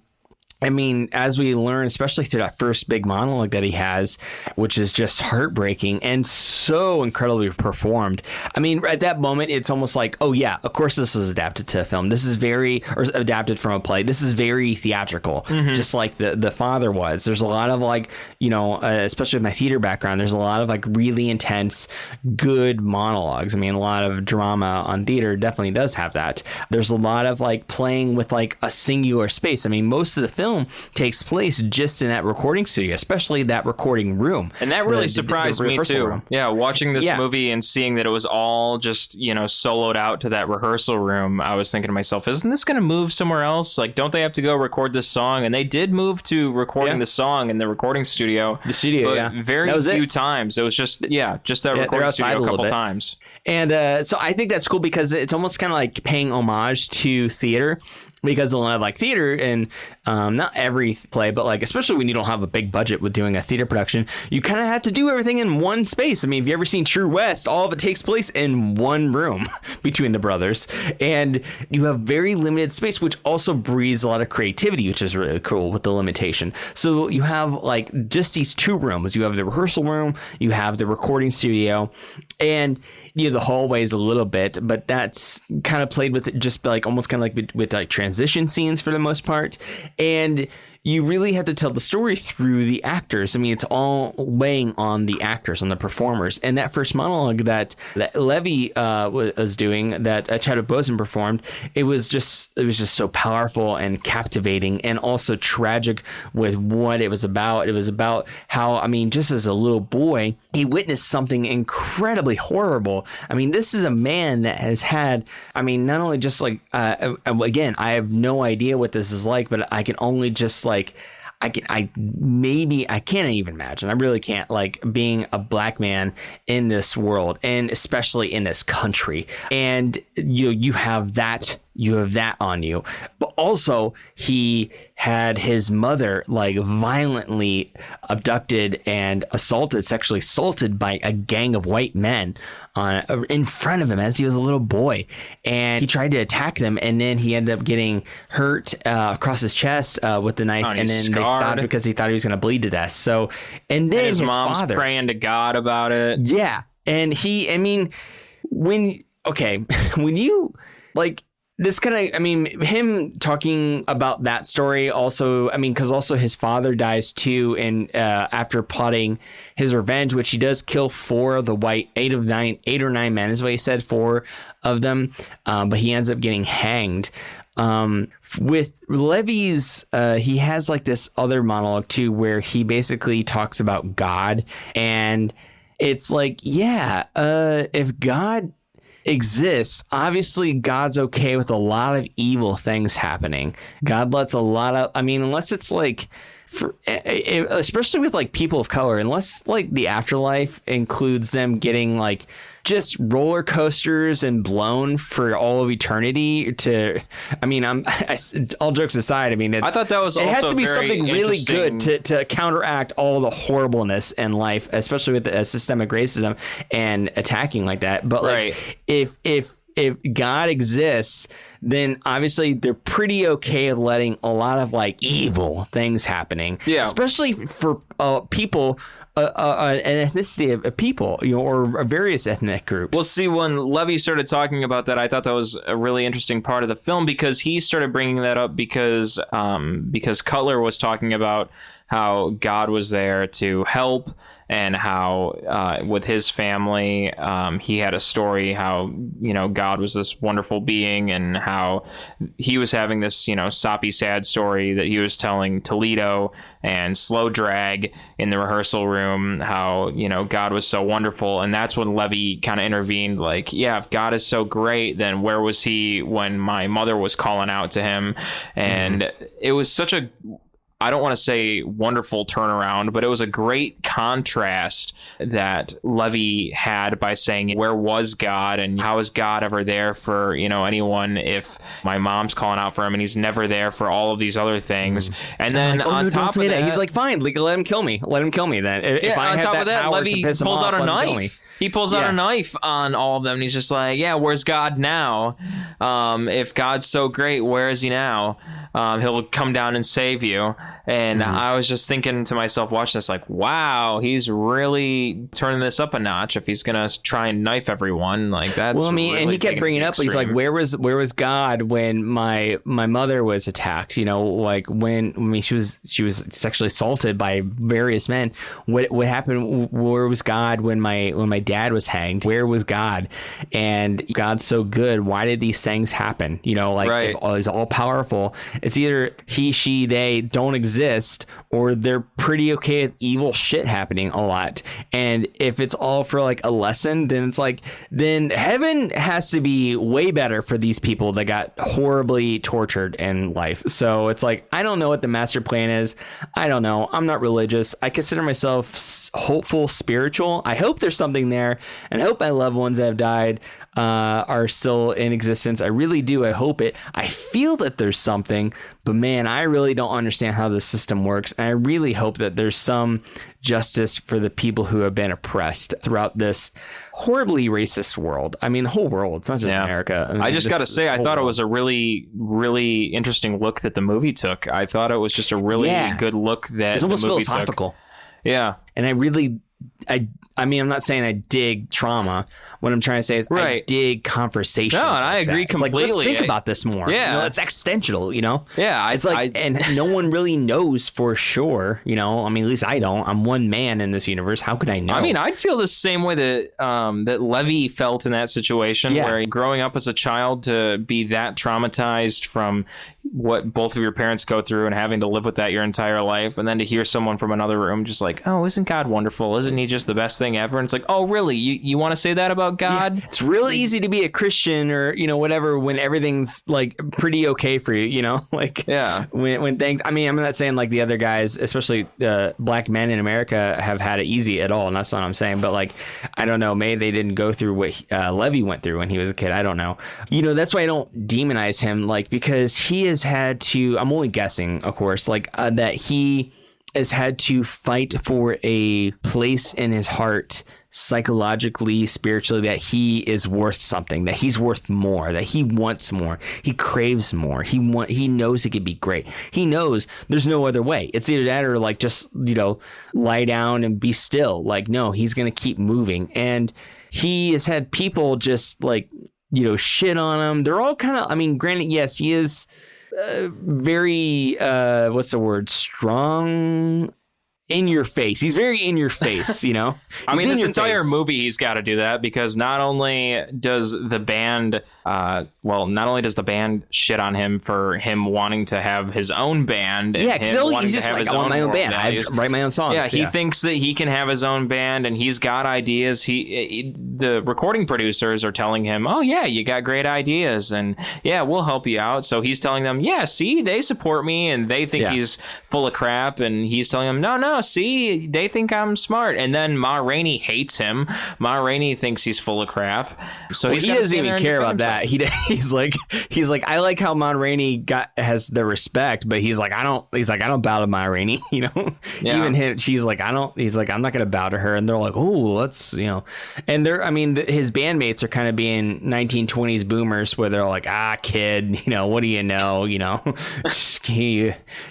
as we learn, especially through that first big monologue that he has, which is just heartbreaking and so incredibly performed. At that moment, it's almost like, oh yeah, of course this was adapted to a film. This is adapted from a play. This is very theatrical, just like the Father was. There's a lot of like, especially with my theater background, there's a lot of like really intense, good monologues. A lot of drama on theater definitely does have that. There's a lot of like playing with like a singular space. Most of the film takes place just in that recording studio, especially that recording room. And that really surprised me too. Room. Yeah, watching this movie and seeing that it was all just, soloed out to that rehearsal room, I was thinking to myself, isn't this going to move somewhere else? Like, don't they have to go record this song? And they did move to recording the song in the recording studio. The studio, but very few times. It was just that recording studio a couple times. And so I think that's cool because it's almost kind of like paying homage to theater. because a lot of like theater and not every play, but like especially when you don't have a big budget with doing a theater production, you kind of have to do everything in one space. I mean, if you ever seen True West, all of it takes place in one room between the brothers, and you have very limited space, which also breeds a lot of creativity, which is really cool with the limitation. So you have like just these two rooms. You have the rehearsal room, you have the recording studio, and the hallways a little bit, but that's kind of played with it just like almost kind of like with like transition scenes for the most part. And you really have to tell the story through the actors. I mean, it's all weighing on the actors, on the performers. And that first monologue that Levy was doing, that Chadwick Boseman performed, it was just so powerful and captivating, and also tragic with what it was about. It was about how, I mean, just as a little boy, he witnessed something incredibly horrible. I mean, this is a man that has had, I mean, not only just like, again, I have no idea what this is like, but I can only just like, I can't even imagine. I really can't, like, being a black man in this world, and especially in this country. And you have that on you. But also, he had his mother like violently abducted and sexually assaulted by a gang of white men in front of him as he was a little boy. And he tried to attack them, and then he ended up getting hurt across his chest with the knife, and then they stopped because he thought he was going to bleed to death. So, and then his mom's father praying to God about it. Yeah. And when you like, this kind of, I mean, him talking about that story also, I mean, because also his father dies too, and after plotting his revenge, which he does kill 4 of the white, 8 or 9 men is what he said, 4 of them, but he ends up getting hanged. With Levy's, he has like this other monologue too, where he basically talks about God, and it's like, if God exists, obviously God's okay with a lot of evil things happening. God lets a lot of, I mean, unless it's like, especially with like people of color, unless like the afterlife includes them getting like just roller coasters and blown for all of eternity I mean, all jokes aside, I mean, I thought that was also it has to be very something really good to counteract all the horribleness in life, especially with the systemic racism and attacking like that. But like, if God exists, then obviously they're pretty okay with letting a lot of like evil things happening. Yeah. Especially for people, an ethnicity of people, or various ethnic groups. Well, see, when Levy started talking about that, I thought that was a really interesting part of the film, because he started bringing that up because Cutler was talking about how God was there to help, and how with his family, he had a story how, God was this wonderful being, and how he was having this, soppy, sad story that he was telling Toledo and Slow Drag in the rehearsal room, how, God was so wonderful. And that's when Levy kind of intervened, like, yeah, if God is so great, then where was he when my mother was calling out to him? And it was such a, I don't want to say wonderful turnaround, but it was a great contrast that Levy had by saying, where was God, and how is God ever there for, anyone if my mom's calling out for him and he's never there for all of these other things. And then on top of that, he's like, fine, let him kill me. Let him kill me then. If I on had top of that, Levy pulls out a knife. He pulls out a knife on all of them, and he's just like, yeah, where's God now? If God's so great, where is he now? He'll come down and save you. And I was just thinking to myself, watching this, like, wow, he's really turning this up a notch if he's going to try and knife everyone. Like, that's well, I mean, really, and he kept bringing up, he's like, where was God when my mother was attacked? Like when she was sexually assaulted by various men. What happened? Where was God when my dad was hanged? Where was God? And God's so good. Why did these things happen? He's all powerful. It's either he, she, they don't exist, or they're pretty okay with evil shit happening a lot. And if it's all for like a lesson, then it's like, then heaven has to be way better for these people that got horribly tortured in life. So it's like, I don't know what the master plan is. I don't know. I'm not religious. I consider myself hopeful, spiritual. I hope there's something there, and I hope my loved ones that have died are still in existence. I really do. I hope it. I feel that there's something, but man, I really don't understand how the system works. And I really hope that there's some justice for the people who have been oppressed throughout this horribly racist world. I mean, the whole world. It's not just America. I just got to say, I thought it was a really, really interesting look that the movie took. I thought it was just a really good look that it's almost the movie philosophical. Took. Yeah. And I mean, I'm not saying I dig trauma. What I'm trying to say is I dig conversations. No, and I agree completely. Like, let's think about this more. Yeah. You know, it's existential, you know? Yeah. It's like, and no one really knows for sure, you know? I mean, at least I don't. I'm one man in this universe. How could I know? I mean, I'd feel the same way that that Levy felt in that situation, where growing up as a child to be that traumatized from what both of your parents go through and having to live with that your entire life, and then to hear someone from another room just like, oh, isn't God wonderful? Isn't he just the best thing ever? And it's like, oh, really? You want to say that about God? Yeah. It's real easy to be a Christian or, you know, whatever, when everything's like pretty okay for you, you know? Like, when things, I mean, I'm not saying like the other guys, especially black men in America, have had it easy at all. And that's not what I'm saying. But like, I don't know, maybe they didn't go through what Levy went through when he was a kid. I don't know. You know, that's why I don't demonize him, like, because he has had to, I'm only guessing, of course, like that he has had to fight for a place in his heart, psychologically, spiritually, that he is worth something, that he's worth more, that he wants more, he craves more, he knows it could be great, he knows there's no other way. It's either that or like just, you know, lie down and be still. Like, no, he's gonna keep moving. And he has had people just like, you know, shit on him. They're all kind of, I mean, granted, yes, he is very what's the word, strong, in your face. He's very in your face, you know? I mean, this entire movie, he's got to do that, because not only does the band, shit on him for him wanting to have his own band. Yeah, because he's just like, I want my own band. I write my own songs. Yeah, he thinks that he can have his own band, and he's got ideas. The recording producers are telling him, oh, yeah, you got great ideas, and yeah, we'll help you out. So he's telling them, yeah, see, they support me, and they think he's full of crap, and he's telling them, no, see, they think I'm smart. And then Ma Rainey hates him. Ma Rainey thinks he's full of crap. So he doesn't even care about that. He's like, I like how Ma Rainey has the respect, but he's like, I don't bow to Ma Rainey, you know? Even him, he's like, I'm not going to bow to her. And they're like, oh, let's, you know, and his bandmates are kind of being 1920s boomers, where they're like, kid, you know, what do you know? You know,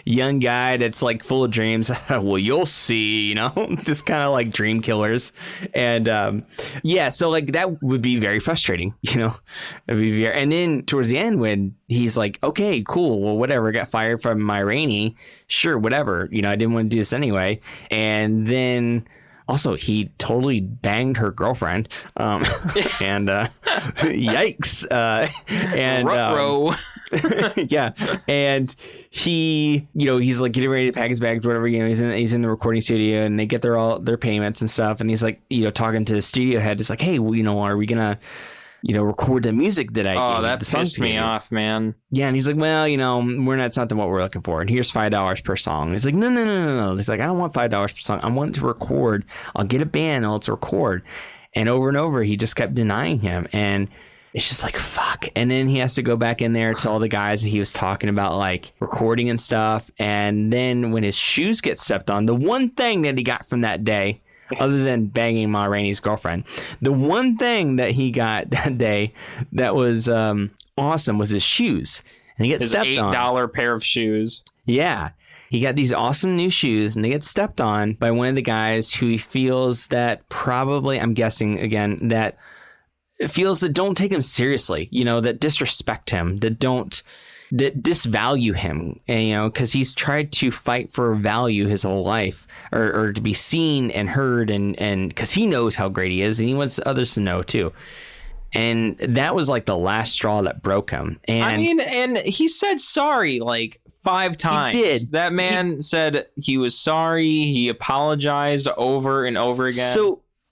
young guy that's like full of dreams. Well, you'll see, you know, just kind of like dream killers. And so like that would be very frustrating, you know. And then towards the end, when he's like, okay, cool, well, whatever, got fired from Ma Rainey, sure, whatever, you know, I didn't want to do this anyway. And then also, he totally banged her girlfriend, and yikes, yeah, and he, you know, he's like getting ready to pack his bags, whatever, you know, he's in the recording studio, and they get their payments and stuff, and he's like, you know, talking to the studio head, it's like, hey, well, you know, are we gonna, you know, record the music that I gave? Oh, that pissed me off, man. Yeah, and he's like, well, you know, it's not what we're looking for, and here's $5 per song. And he's like, no. He's like, I don't want $5 per song. I want to record. I'll get a band and let's record. And over, he just kept denying him, and it's just like, fuck. And then he has to go back in there to all the guys that he was talking about, like recording and stuff. And then when his shoes get stepped on, the one thing that he got from that day, other than banging Ma Rainey's girlfriend, the one thing that he got that day that was awesome was his shoes. And he gets stepped on. His $8 pair of shoes. Yeah. He got these awesome new shoes, and they get stepped on by one of the guys who he feels that probably, I'm guessing again, that feels that don't take him seriously, you know, that disrespect him, that disvalue him, and, you know, because he's tried to fight for value his whole life, or to be seen and heard, and because he knows how great he is, and he wants others to know too. And that was like the last straw that broke him. And I mean, and he said sorry like 5 times. He did. That man said he was sorry. He apologized over and over again.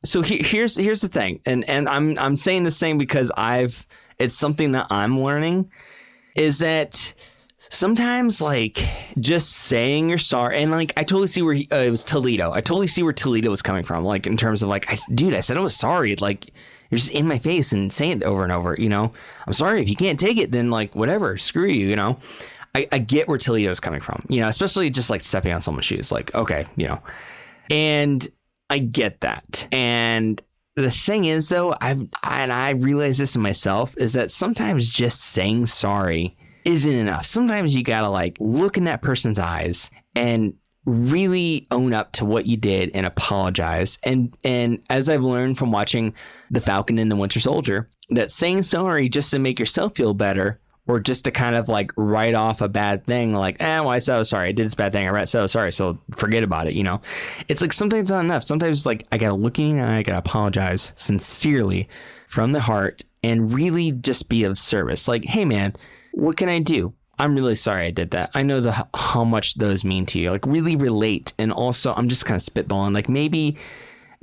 So here's the thing, and I'm saying the same because it's something that I'm learning, is that sometimes like just saying you're sorry, and like I totally see where it was Toledo. I totally see where Toledo was coming from, like in terms of like, I said I was sorry. Like you're just in my face and saying it over and over. You know, I'm sorry. If you can't take it, then like whatever, screw you. You know, I get where Toledo's coming from. You know, especially just like stepping on someone's shoes. Like okay, you know, and I get that. And the thing is though, I realize this in myself, is that sometimes just saying sorry isn't enough. Sometimes you gotta like look in that person's eyes and really own up to what you did and apologize. And as I've learned from watching The Falcon and the Winter Soldier, that saying sorry just to make yourself feel better, or just to kind of like write off a bad thing, like, well, I said I was sorry. I did this bad thing. I said I was sorry. So forget about it. You know, it's like sometimes it's not enough. Sometimes like I got to look in your eye. I got to apologize sincerely from the heart and really just be of service. Like, hey, man, what can I do? I'm really sorry I did that. I know how much those mean to you. Like really relate. And also I'm just kind of spitballing, like maybe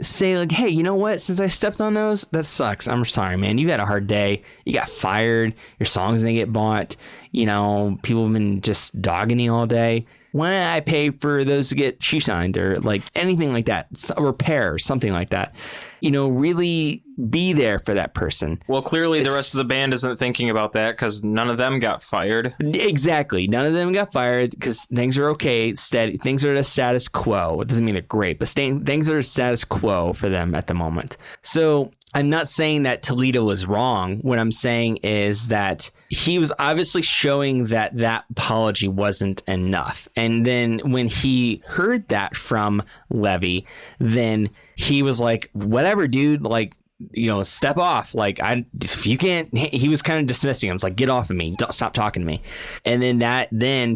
say like, hey, you know what? Since I stepped on those, that sucks. I'm sorry, man. You had a hard day. You got fired. Your songs didn't get bought. You know, people have been just dogging you all day. Why don't I pay for those to get shoe signed or like anything like that? A repair or something like that. You know, really be there for that person. Well, clearly the rest of the band isn't thinking about that because none of them got fired. Exactly. None of them got fired because things are okay. Steady. Things are at a status quo. It doesn't mean they're great, but things are a status quo for them at the moment. So I'm not saying that Toledo was wrong. What I'm saying is that he was obviously showing that apology wasn't enough. And then when he heard that from Levy, then he was like, whatever, dude, like, you know, step off. Like, if you can't, he was kind of dismissing him. It's like, get off of me. Don't stop talking to me. And then that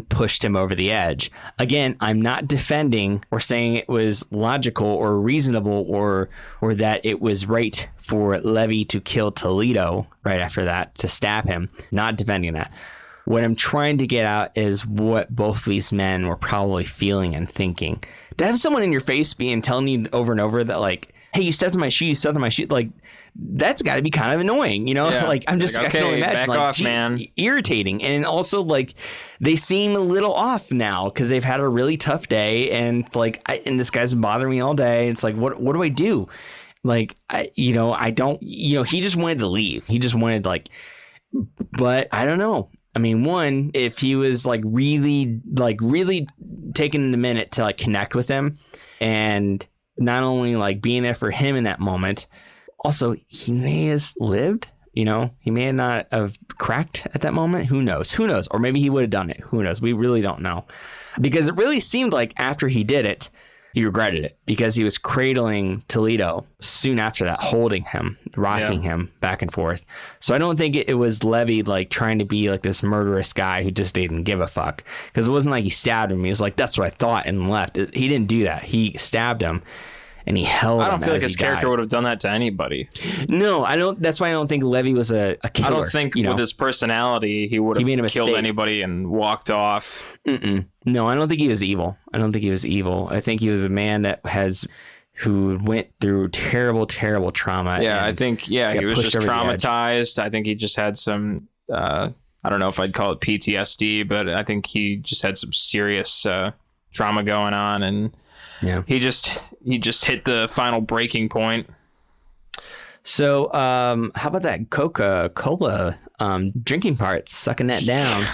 pushed him over the edge. Again, I'm not defending or saying it was logical or reasonable or that it was right for Levy to kill Toledo right after that, to stab him. Not defending that. What I'm trying to get out is what both these men were probably feeling and thinking. To have someone in your face telling you over and over that like, hey, you stepped on my shoe, like that's got to be kind of annoying, you know? Yeah. Like I'm just like, I can only imagine, back like, off, man. Irritating, and also like they seem a little off now because they've had a really tough day, and it's like, and this guy's been bothering me all day. It's like, what do I do? Like, I don't, he just wanted to leave. He just wanted but I don't know. I mean, one, if he was really taking the minute to like connect with him and not only like being there for him in that moment, also he may have lived, he may not have cracked at that moment. Who knows? Or maybe he would have done it. Who knows? We really don't know, because it really seemed like after he did it, he regretted it, because he was cradling Toledo soon after that, holding him, rocking him back and forth. So I don't think it was Levy like trying to be like this murderous guy who just didn't give a fuck, because it wasn't like he stabbed him. He was like, that's what I thought, and left. He didn't do that. He stabbed him and he held him. I don't feel like his character would have done that to anybody. No, I don't. That's why I don't think Levy was a killer. I don't think with his personality he would have killed anybody and walked off. No, I don't think he was evil. I think he was a man who went through terrible, terrible trauma. Yeah, I think he was just traumatized. I think he just had some, I don't know if I'd call it PTSD, but I think he just had some serious trauma going on, and he just hit the final breaking point. So how about that Coca-Cola drinking part, sucking that down?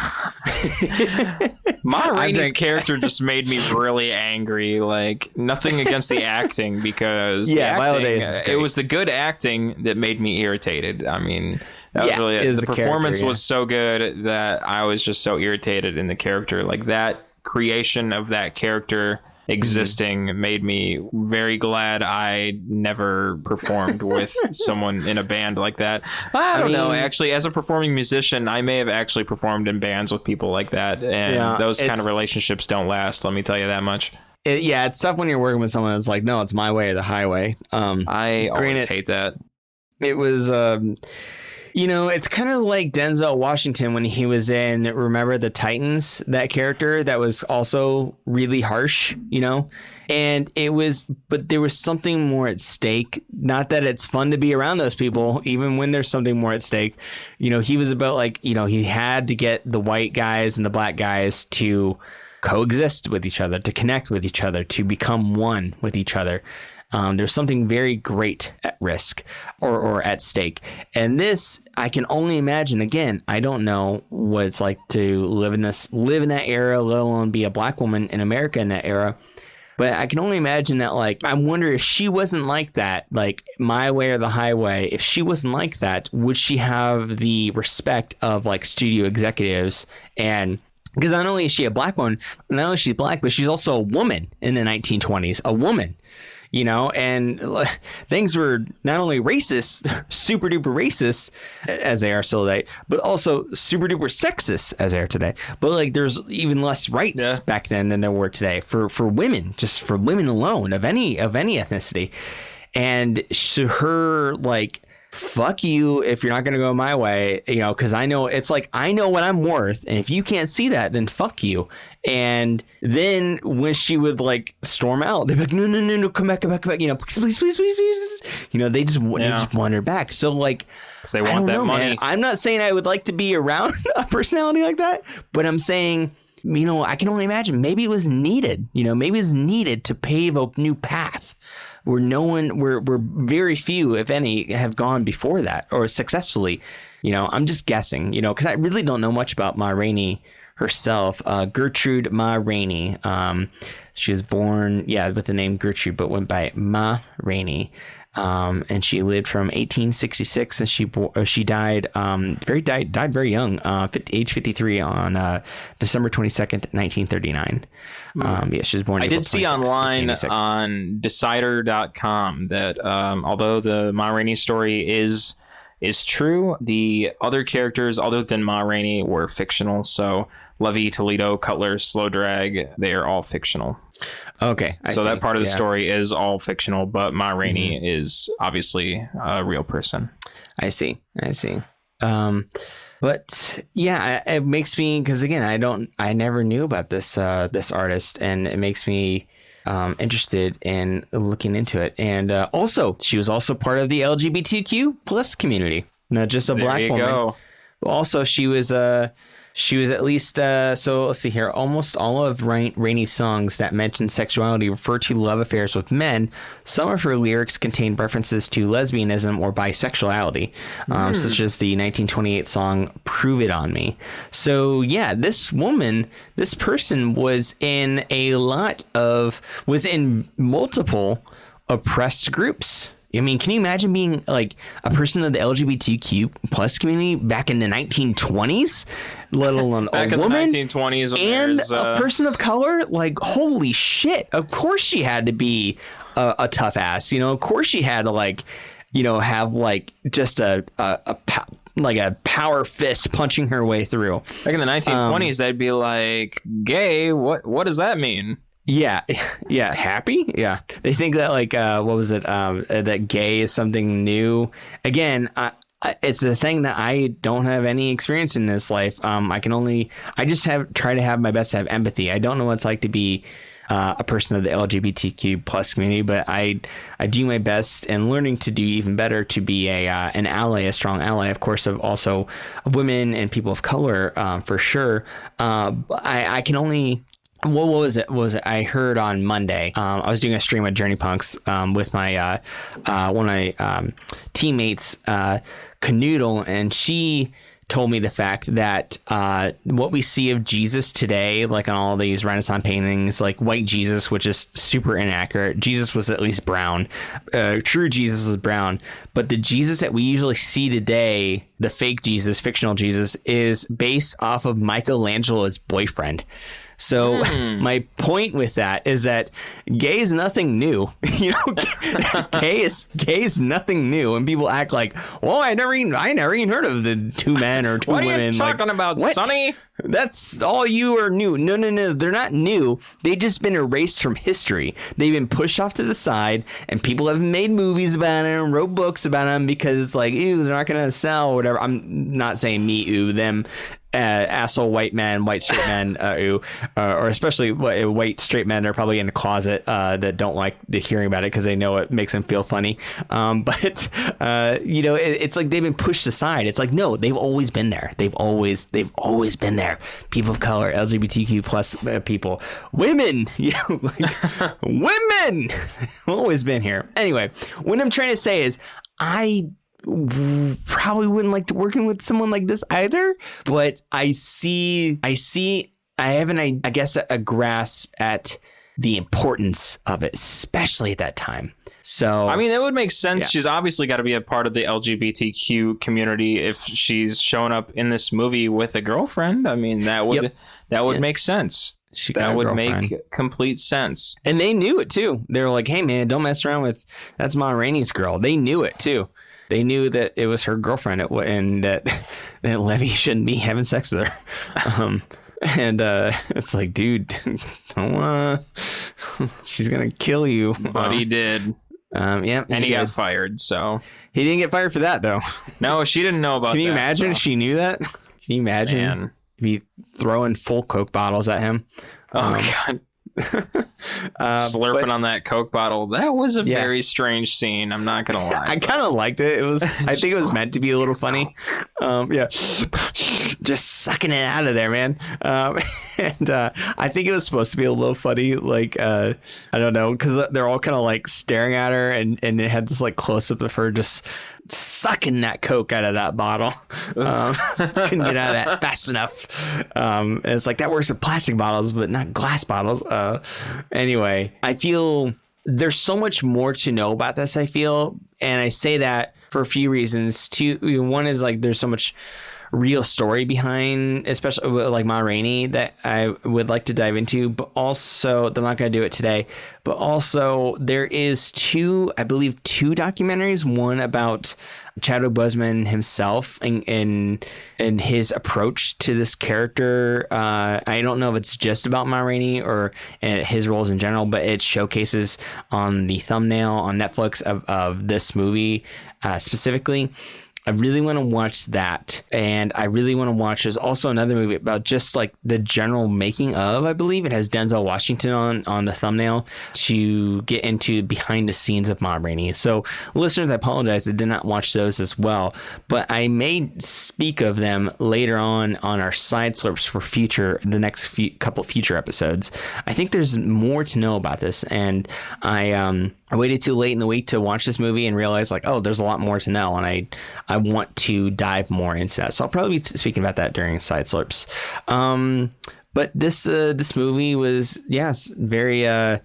Ma Rainey's character just made me really angry. Like, nothing against the acting, because it was the good acting that made me irritated. I mean, that was really it. The performance was so good that I was just so irritated in the character. Like, that creation of that character existing made me very glad I never performed with someone in a band like that. I don't know. Actually, as a performing musician, I may have actually performed in bands with people like that, and those kind of relationships don't last. Let me tell you that much. It's tough when you're working with someone that's like, no, it's my way or the highway. I always hate that. It was, it's kind of like Denzel Washington when he was in Remember the Titans, that character that was also really harsh, and but there was something more at stake. Not that it's fun to be around those people, even when there's something more at stake. He was about he had to get the white guys and the black guys to coexist with each other, to connect with each other, to become one with each other. There's something very great at risk or at stake. And this, I can only imagine, again, I don't know what it's like to live in that era, let alone be a black woman in America in that era. But I can only imagine that, I wonder if she wasn't like that, like My Way or the Highway, if she wasn't like that, would she have the respect of studio executives? And because not only is she a black woman, not only is she black, but she's also a woman in the 1920s, a woman. And things were not only racist, super duper racist as they are still today, but also super duper sexist as they are today. But there's even less rights back then than there were today for women, just for women alone of any ethnicity. And so her fuck you if you're not going to go my way, because I know I know what I'm worth. And if you can't see that, then fuck you. And then when she would storm out, they'd be like, no, come back, please. They just want her back. So they want that money. Man. I'm not saying I would like to be around a personality like that, but I'm saying, I can only imagine maybe it was needed, maybe it was needed to pave a new path where where very few, if any, have gone before that or successfully. I'm just guessing, because I really don't know much about Ma Rainey herself. Gertrude Ma Rainey. She was born, with the name Gertrude, but went by Ma Rainey. And she lived from 1866, and she died very young, age 53 on December 22nd, 1939. She was born. I April did see 26th, online 1886. on Decider.com that although the Ma Rainey story is true, the other characters other than Ma Rainey were fictional. So Levy, Toledo, Cutler, Slow Drag, they are all fictional. Okay. I see. That part of the story is all fictional, but Ma Rainey is obviously a real person. I see. But it makes me, because again, I never knew about this artist, and it makes me interested in looking into it. And also, she was also part of the LGBTQ plus community, not just a black woman. Go. But also, she was at least, so let's see here, almost all of Rainey's songs that mention sexuality refer to love affairs with men. Some of her lyrics contain references to lesbianism or bisexuality, such as the 1928 song Prove It On Me. So yeah, this person was in multiple oppressed groups. I mean, can you imagine being a person of the LGBTQ plus community back in the 1920s, let alone back a in woman the 1920s and a person of color? Holy shit! Of course she had to be a tough ass. Of course she had to have just a power fist punching her way through. Back in the 1920s, they'd be like, "Gay? What does that mean?" Yeah. Happy. Yeah. They think that what was it? That gay is something new. Again, it's a thing that I don't have any experience in this life. I just try to have my best to have empathy. I don't know what it's like to be a person of the LGBTQ plus community, but I do my best and learning to do even better to be an ally, a strong ally, of course, of women and people of color, for sure. I can only. What was it? I heard on Monday. I was doing a stream at Journey Punks with my one of my teammates, Canoodle, and she told me the fact that what we see of Jesus today, on all these Renaissance paintings, white Jesus, which is super inaccurate. Jesus was at least brown. True Jesus was brown, but the Jesus that we usually see today, the fake Jesus, fictional Jesus, is based off of Michelangelo's boyfriend. So my point with that is that gay is nothing new. Gay is nothing new, and people act like, "Well, I never even heard of the two men or two women." What are you talking about, what? Sonny? That's all you are new. No. They're not new. They've just been erased from history. They've been pushed off to the side, and people have made movies about them, wrote books about them because it's like, ew, they're not going to sell or whatever. I'm not saying me, ew, them. Asshole white men, white straight men, or especially white straight men are probably in the closet that don't like the hearing about it because they know it makes them feel funny. But it's like they've been pushed aside. It's like, no, they've always been there. They've always been there. People of color, LGBTQ plus people, women, women, always been here. Anyway, what I'm trying to say is, I probably wouldn't like to working with someone like this either, but I have I guess a grasp at the importance of it, especially at that time. So I mean, it would make sense. Yeah. She's obviously got to be a part of the LGBTQ community if she's showing up in this movie with a girlfriend. I mean, that would make sense. That would make complete sense. And they knew it too. They were like, hey man, don't mess around with, that's Ma Rainey's girl. They knew it too. They knew that it was her girlfriend and that Levy shouldn't be having sex with her. It's like, dude, don't she's going to kill you. But he did. Yeah. And he got fired, so. He didn't get fired for that, though. No, she didn't know about that. Can you imagine if she knew that? Can you imagine if you throwing full Coke bottles at him? Oh, God. Slurping on that Coke bottle. That was a very strange scene. I'm not gonna lie. I kind of liked it. I think it was meant to be a little funny. Just sucking it out of there, man. I think it was supposed to be a little funny. Like I don't know, because they're all kind of like staring at her, and it had this like close up of her just sucking that Coke out of that bottle. Couldn't get out of that fast enough. And it's like that works with plastic bottles, but not glass bottles. Anyway, I feel there's so much more to know about this, I feel. And I say that for a few reasons. One is like there's so much real story behind, especially like Ma Rainey, that I would like to dive into, but also I'm not going to do it today, but also there is two documentaries, one about Chadwick Boseman himself and his approach to this character. I don't know if it's just about Ma Rainey or his roles in general, but it showcases on the thumbnail on Netflix of this movie specifically. I really want to watch that. And I really want to watch, there's also another movie about just like the general making of, I believe it has Denzel Washington on the thumbnail, to get into behind the scenes of Ma Rainey. So listeners, I apologize, I did not watch those as well, but I may speak of them later on our side slurps for the next couple future episodes. I think there's more to know about this, and I waited too late in the week to watch this movie and realized like, oh, there's a lot more to know, and I want to dive more into that. So I'll probably be speaking about that during side slurps. But this movie was, very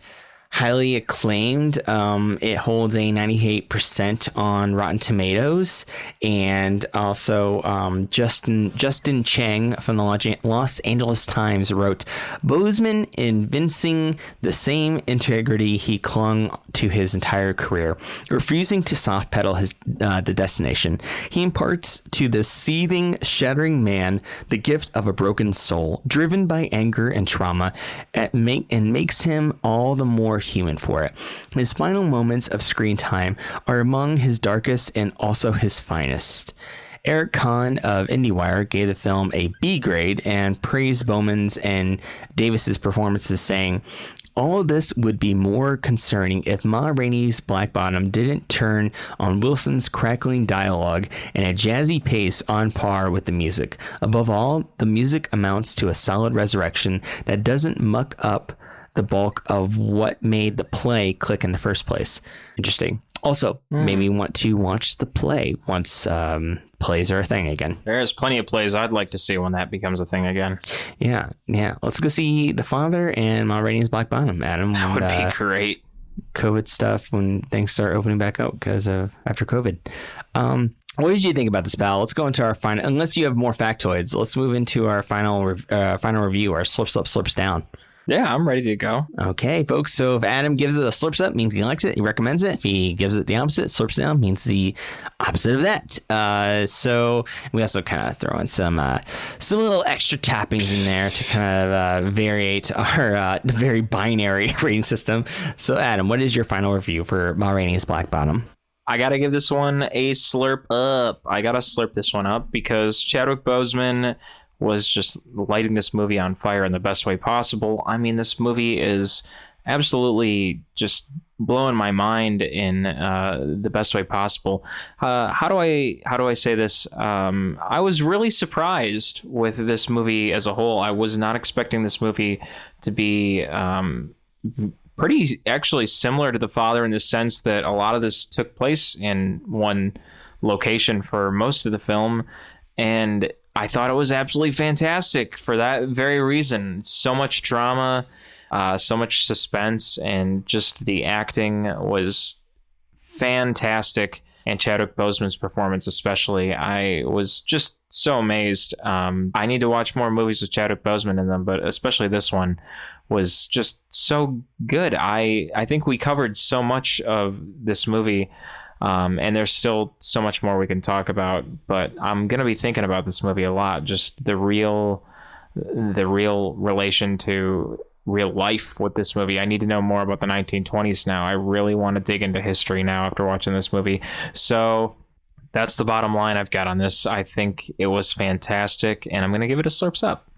highly acclaimed. It holds a 98% on Rotten Tomatoes, and also Justin Chang from the Los Angeles Times wrote, Boseman evincing the same integrity he clung to his entire career, refusing to soft pedal the destination. He imparts to this seething, shattering man the gift of a broken soul, driven by anger and trauma, and makes him all the more human for it. His final moments of screen time are among his darkest and also his finest. Eric Kahn of IndieWire gave the film a B grade and praised Bowman's and Davis's performances, saying, all of this would be more concerning if Ma Rainey's Black Bottom didn't turn on Wilson's crackling dialogue and a jazzy pace on par with the music. Above all, the music amounts to a solid resurrection that doesn't muck up the bulk of what made the play click in the first place. Interesting. Also, maybe want to watch the play once plays are a thing again. There's plenty of plays I'd like to see when that becomes a thing again. Yeah. Let's go see The Father and Ma Rainey's Black Bottom, Adam. That would be great. COVID stuff when things start opening back up because of after COVID. What did you think about this, pal? Let's go into our final. Unless you have more factoids, let's move into our final review, our slurps up, slurps down. Yeah, I'm ready to go. Okay, folks. So if Adam gives it a slurps up, means he likes it, he recommends it. If he gives it the opposite, slurps down, means the opposite of that. So we also kind of throw in some little extra tappings in there to kind of variate our very binary rating system. So Adam, what is your final review for Ma Rainey's Black Bottom? I got to give this one a slurp up. I got to slurp this one up because Chadwick Boseman was just lighting this movie on fire in the best way possible. I mean, this movie is absolutely just blowing my mind in the best way possible. How do I say this? I was really surprised with this movie as a whole. I was not expecting this movie to be pretty actually similar to The Father in the sense that a lot of this took place in one location for most of the film, and I thought it was absolutely fantastic for that very reason. So much drama, so much suspense, and just the acting was fantastic. And Chadwick Boseman's performance especially, I was just so amazed. I need to watch more movies with Chadwick Boseman in them, but especially this one was just so good. I think we covered so much of this movie. And there's still so much more we can talk about, but I'm going to be thinking about this movie a lot. Just the real relation to real life with this movie. I need to know more about the 1920s now. I really want to dig into history now after watching this movie. So that's the bottom line I've got on this. I think it was fantastic, and I'm going to give it a slurps up.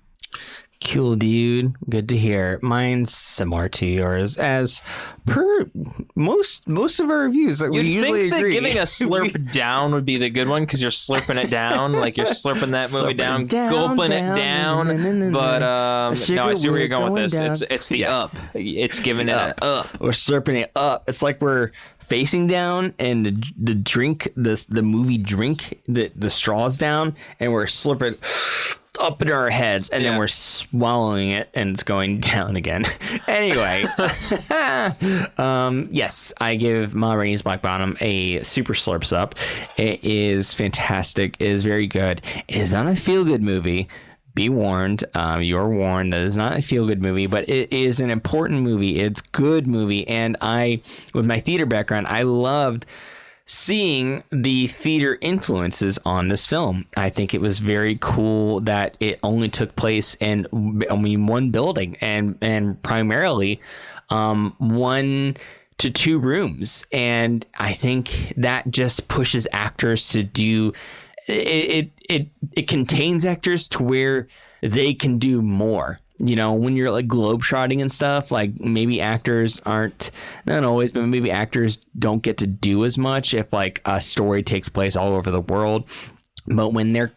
Cool, dude. Good to hear. Mine's similar to yours, as per most of our reviews. Like, we usually agree. That giving a slurp down would be the good one because you're slurping it down, like you're slurping that movie down, gulping it down. But no, I see where you're going with this. It's the up. It's giving it an up. We're slurping it up. It's like we're facing down, and the drink, the movie drink, the straw's down, and we're slurping up in our heads, and then we're swallowing it, and it's going down again. Anyway, yes, I give Ma Rainey's Black Bottom a super slurps up. It is fantastic. It is very good. It is not a feel-good movie. Be warned. You're warned. That is not a feel-good movie, but it is an important movie. It's a good movie, and with my theater background, I loved seeing the theater influences on this film. I think it was very cool that it only took place in one building and primarily 1 to 2 rooms. And I think that just pushes actors to do it. It contains actors to where they can do more. You know, when you're like globetrotting and stuff, like maybe actors aren't, not always, but maybe actors don't get to do as much if like a story takes place all over the world. But when they're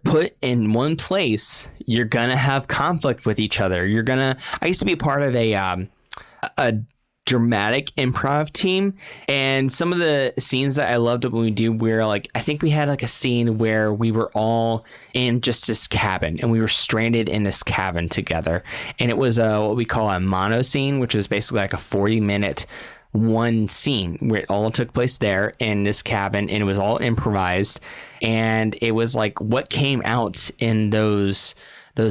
put in one place, you're gonna have conflict with each other. I used to be part of a dramatic improv team, and some of the scenes that I loved when we do, where like I think we had like a scene where we were all in just this cabin and we were stranded in this cabin together, and it was what we call a mono scene, which is basically like a 40-minute one scene where it all took place there in this cabin, and it was all improvised, and it was like what came out in those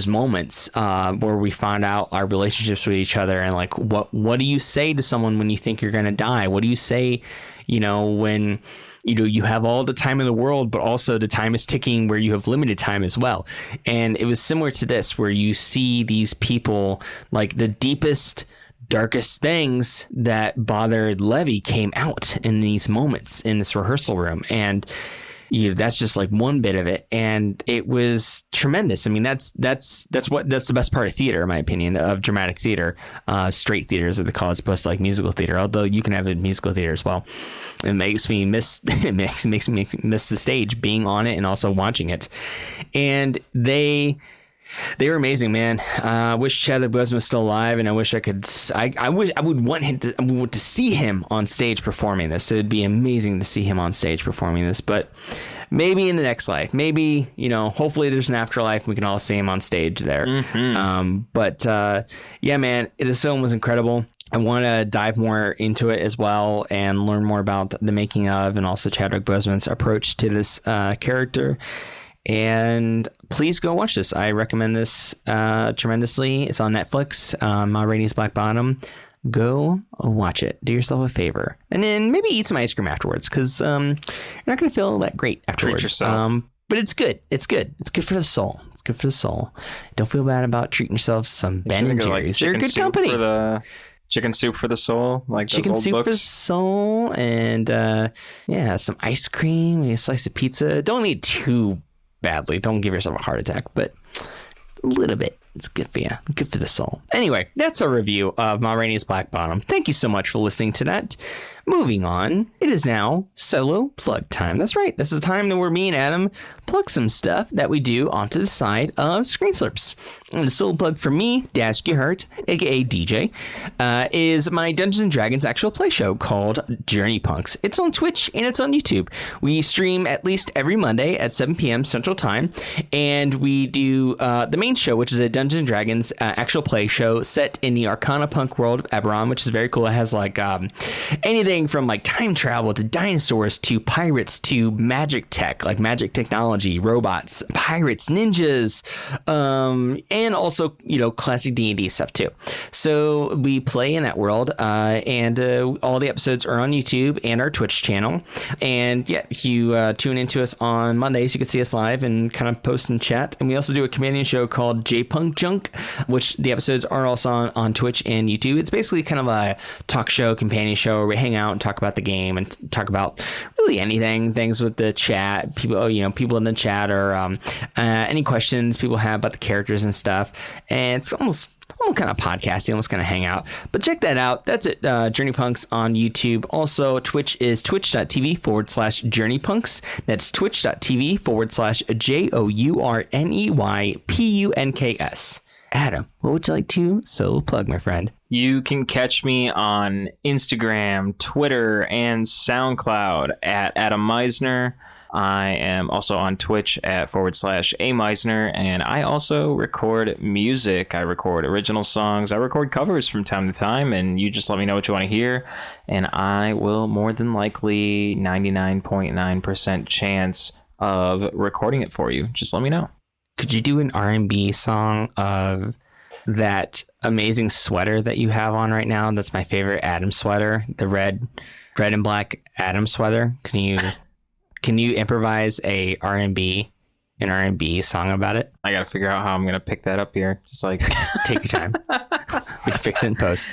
moments where we found out our relationships with each other, and like what do you say to someone when you think you're gonna die? What do you say, when you have all the time in the world, but also the time is ticking where you have limited time as well? And it was similar to this, where you see these people, like the deepest, darkest things that bothered Levy came out in these moments in this rehearsal room, and that's just like one bit of it, and it was tremendous. I mean, that's the best part of theater, in my opinion, of dramatic theater, straight theater as they call it, as opposed to like musical theater. Although you can have it in musical theater as well. It makes me miss the stage, being on it and also watching it. And they were amazing, man. I wish Chadwick Boseman was still alive, and I wish I could. I would want to see him on stage performing this. It'd be amazing to see him on stage performing this. But maybe in the next life, maybe hopefully there's an afterlife, and we can all see him on stage there. Mm-hmm. Yeah, man, this film was incredible. I want to dive more into it as well and learn more about the making of, and also Chadwick Boseman's approach to this character. And please go watch this. I recommend this tremendously. It's on Netflix. Ma Rainey's Black Bottom. Go watch it. Do yourself a favor. And then maybe eat some ice cream afterwards, because you're not going to feel that great afterwards. Treat yourself. But it's good. It's good. It's good for the soul. It's good for the soul. Don't feel bad about treating yourself some Ben and Jerry's. They're good company. Chicken soup for the soul, like those chicken old soup books. for the soul, and some ice cream, maybe a slice of pizza. Don't eat too badly. Don't give yourself a heart attack, but a little bit. It's good for you. Good for the soul. Anyway, that's our review of Ma Rainey's Black Bottom. Thank you so much for listening to that. Moving on, it is now solo plug time. That's right. This is the time where me and Adam plug some stuff that we do onto the side of Screen Slurps. And the solo plug for me, Dash Gerhardt, aka DJ, is my Dungeons & Dragons actual play show called Journey Punks. It's on Twitch and it's on YouTube. We stream at least every Monday at 7 p.m. Central Time, and we do the main show, which is a Dungeons & Dragons actual play show set in the Arcana Punk world of Eberron, which is very cool. It has like anything from like time travel to dinosaurs to pirates to magic tech, like magic technology, robots, pirates, ninjas, and also, classic D&D stuff too. So we play in that world, and all the episodes are on YouTube and our Twitch channel. And yeah, if you tune into us on Mondays, you can see us live and kind of post and chat. And we also do a companion show called J-Punk Junk, which the episodes are also on Twitch and YouTube. It's basically kind of a talk show, companion show where we hang out and talk about the game and talk about really anything, things with the chat, people in the chat, or any questions people have about the characters and stuff. And it's almost kind of podcasty, almost kind of hang out. But check that out. That's it. Journey Punks on YouTube. Also, Twitch is twitch.tv/journeypunks. That's twitch.tv/JOURNEYPUNKS. Adam, what would you like to solo plug, my friend? You can catch me on Instagram, Twitter, and SoundCloud at Adam Meisner. I am also on Twitch at /A-Meisner, and I also record music. I record original songs. I record covers from time to time, and you just let me know what you want to hear, and I will more than likely 99.9% chance of recording it for you. Just let me know. Could you do an R&B song of that amazing sweater that you have on right now? That's my favorite Adam sweater, the red and black Adam sweater. Can you improvise an R&B song about it? I got to figure out how I'm going to pick that up here. Just like take your time. We can fix it in post.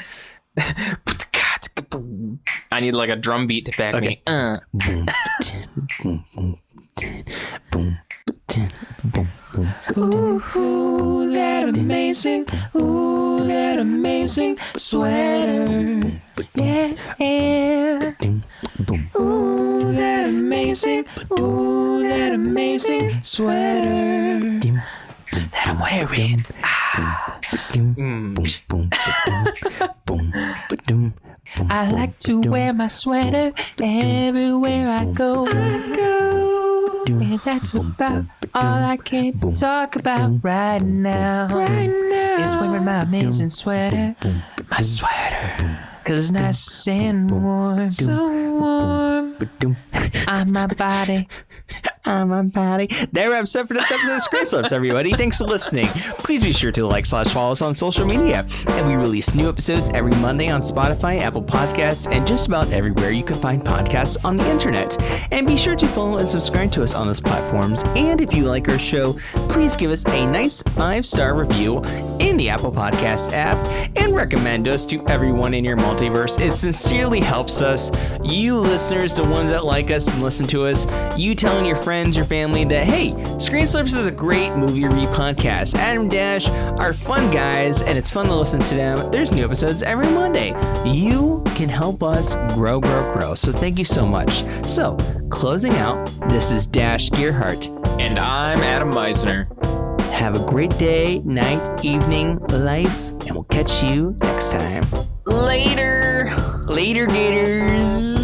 I need like a drum beat to back me. Ooh, that amazing sweater. Yeah. Ooh, that amazing sweater that I'm wearing. I like to wear my sweater everywhere I go. And that's about all I can talk about right now. Is wearing my amazing sweater. My sweater. 'Cause it's nice and warm. So warm. On my body. On my body. That wraps up for this episode of Screen Slurps, everybody. Thanks for listening. Please be sure to /follow us on social media. And we release new episodes every Monday on Spotify, Apple Podcasts, and just about everywhere you can find podcasts on the internet. And be sure to follow and subscribe to us on those platforms. And if you like our show, please give us a nice 5-star review in the Apple Podcast app and recommend us to everyone in your multiverse. It sincerely helps us. You listeners, the ones that like us and listen to us, you telling your friends, your family that, hey, Screen Slurps is a great movie review podcast. Adam Dash are fun guys, and it's fun to listen to them. There's new episodes every Monday. You can help us grow. So thank you so much. So, closing out, this is Dash Gerhardt. And I'm Adam Meisner. Have a great day, night, evening, life, and we'll catch you next time. Later, Gators.